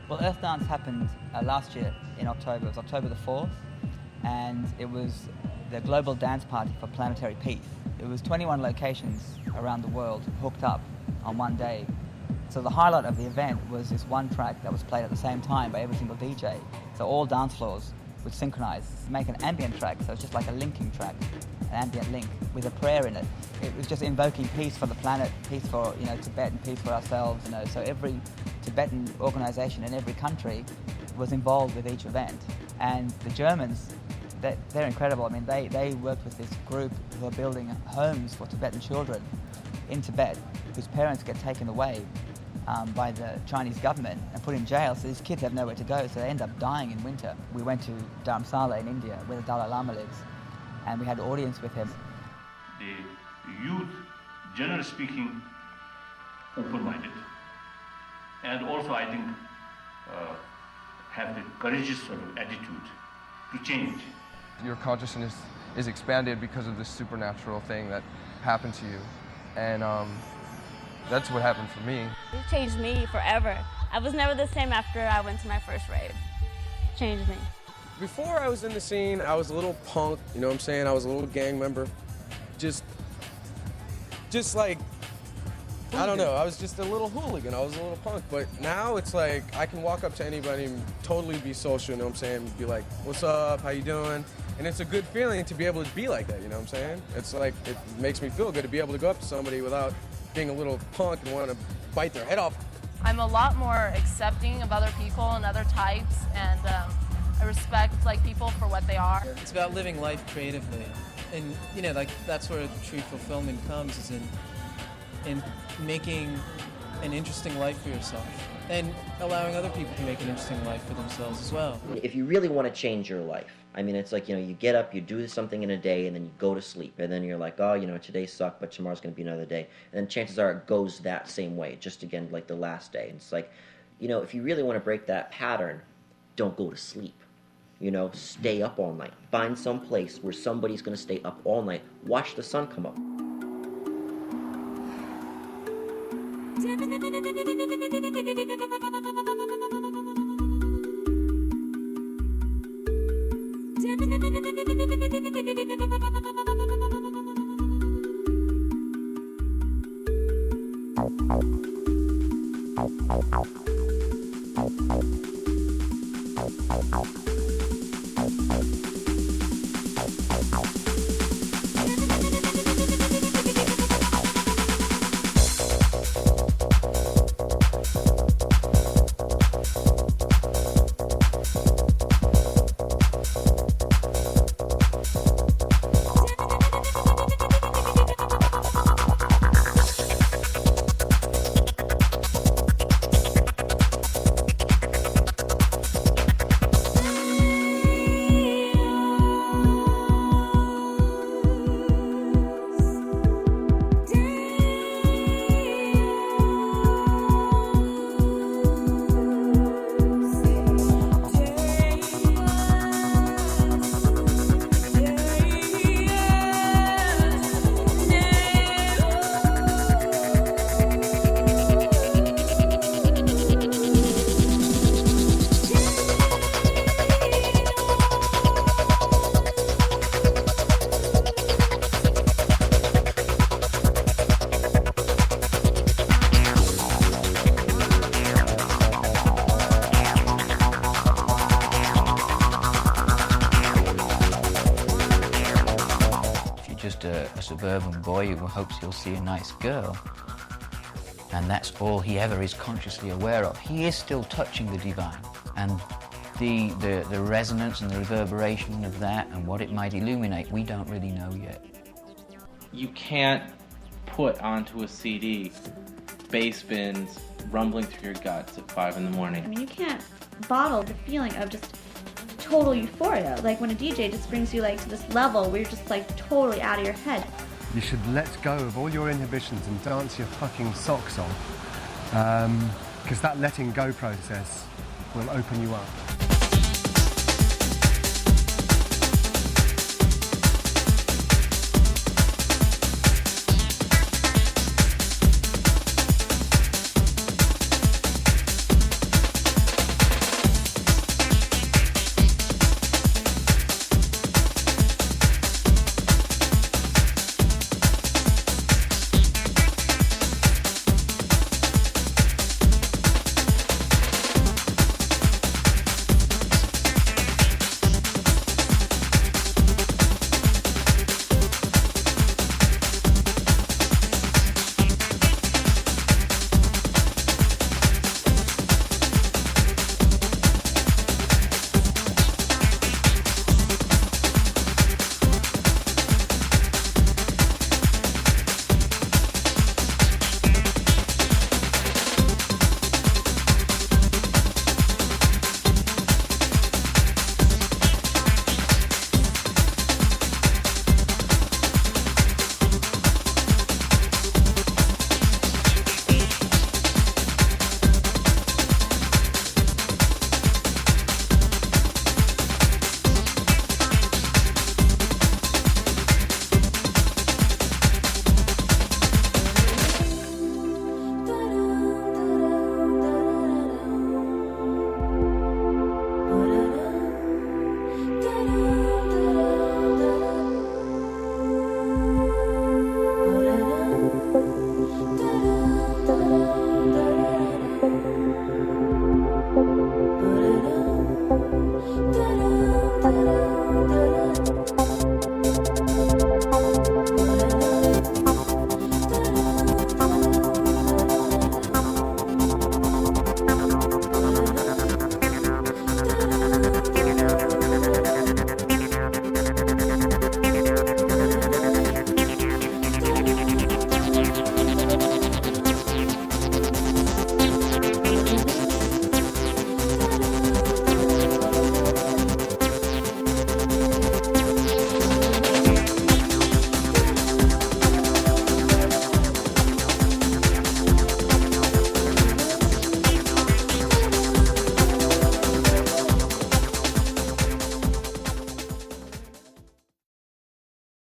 Speaker 14: Well, Earth Dance happened last year in October. It was October the 4th, and it was the global dance party for planetary peace. It was 21 locations around the world hooked up on one day. So the highlight of the event was this one track that was played at the same time by every single DJ. So all dance floors would synchronize, make an ambient track, so it's just like a linking track, an ambient link with a prayer in it. It was just invoking peace for the planet, peace for, you know, Tibet, and peace for ourselves, you know. So every Tibetan organization in every country was involved with each event. And the Germans, they're incredible. I mean, they worked with this group who are building homes for Tibetan children in Tibet, whose parents get taken away by the Chinese government and put in jail, so these kids have nowhere to go, so they end up dying in winter. We went to Dharamsala in India, where the Dalai Lama lives, and we had an audience with him.
Speaker 19: The youth, generally speaking, open-minded, and also, I think, have the courageous sort of attitude to change.
Speaker 6: Your consciousness is expanded because of this supernatural thing that happened to you, and that's what happened for me.
Speaker 21: It changed me forever. I was never the same after I went to my first rave. It changed me.
Speaker 27: Before I was in the scene, I was a little punk, you know what I'm saying? I was a little gang member. Just like, I don't know, I was just a little hooligan, I was a little punk. But now it's like, I can walk up to anybody and totally be social, you know what I'm saying? Be like, what's up, how you doing? And it's a good feeling to be able to be like that, you know what I'm saying? It's like, it makes me feel good to be able to go up to somebody without being a little punk and want to bite their head off.
Speaker 22: I'm a lot more accepting of other people and other types, and I respect like people for what they are.
Speaker 23: It's about living life creatively, and you know, like that's where true fulfillment comes, is in making an interesting life for yourself and allowing other people to make an interesting life for themselves as well.
Speaker 7: If you really want to change your life, I mean, it's like, you know, you get up, you do something in a day, and then you go to sleep, and then you're like, oh, you know, today sucked, but tomorrow's going to be another day. And then chances are it goes that same way, just again, like the last day. And it's like, you know, if you really want to break that pattern, don't go to sleep. You know, stay up all night. Find some place where somebody's going to stay up all night. Watch the sun come up.
Speaker 4: suburban boy who hopes he'll see a nice girl. And that's all he ever is consciously aware of. He is still touching the divine. And the resonance and the reverberation of that and what it might illuminate, we don't really know yet.
Speaker 5: You can't put onto a CD bass bins rumbling through your guts at 5 in the morning.
Speaker 8: I mean, you can't bottle the feeling of just total euphoria. Like when a DJ just brings you like to this level where you're just like totally out of your head.
Speaker 12: You should let go of all your inhibitions and dance your fucking socks off. Because that letting go process will open you up.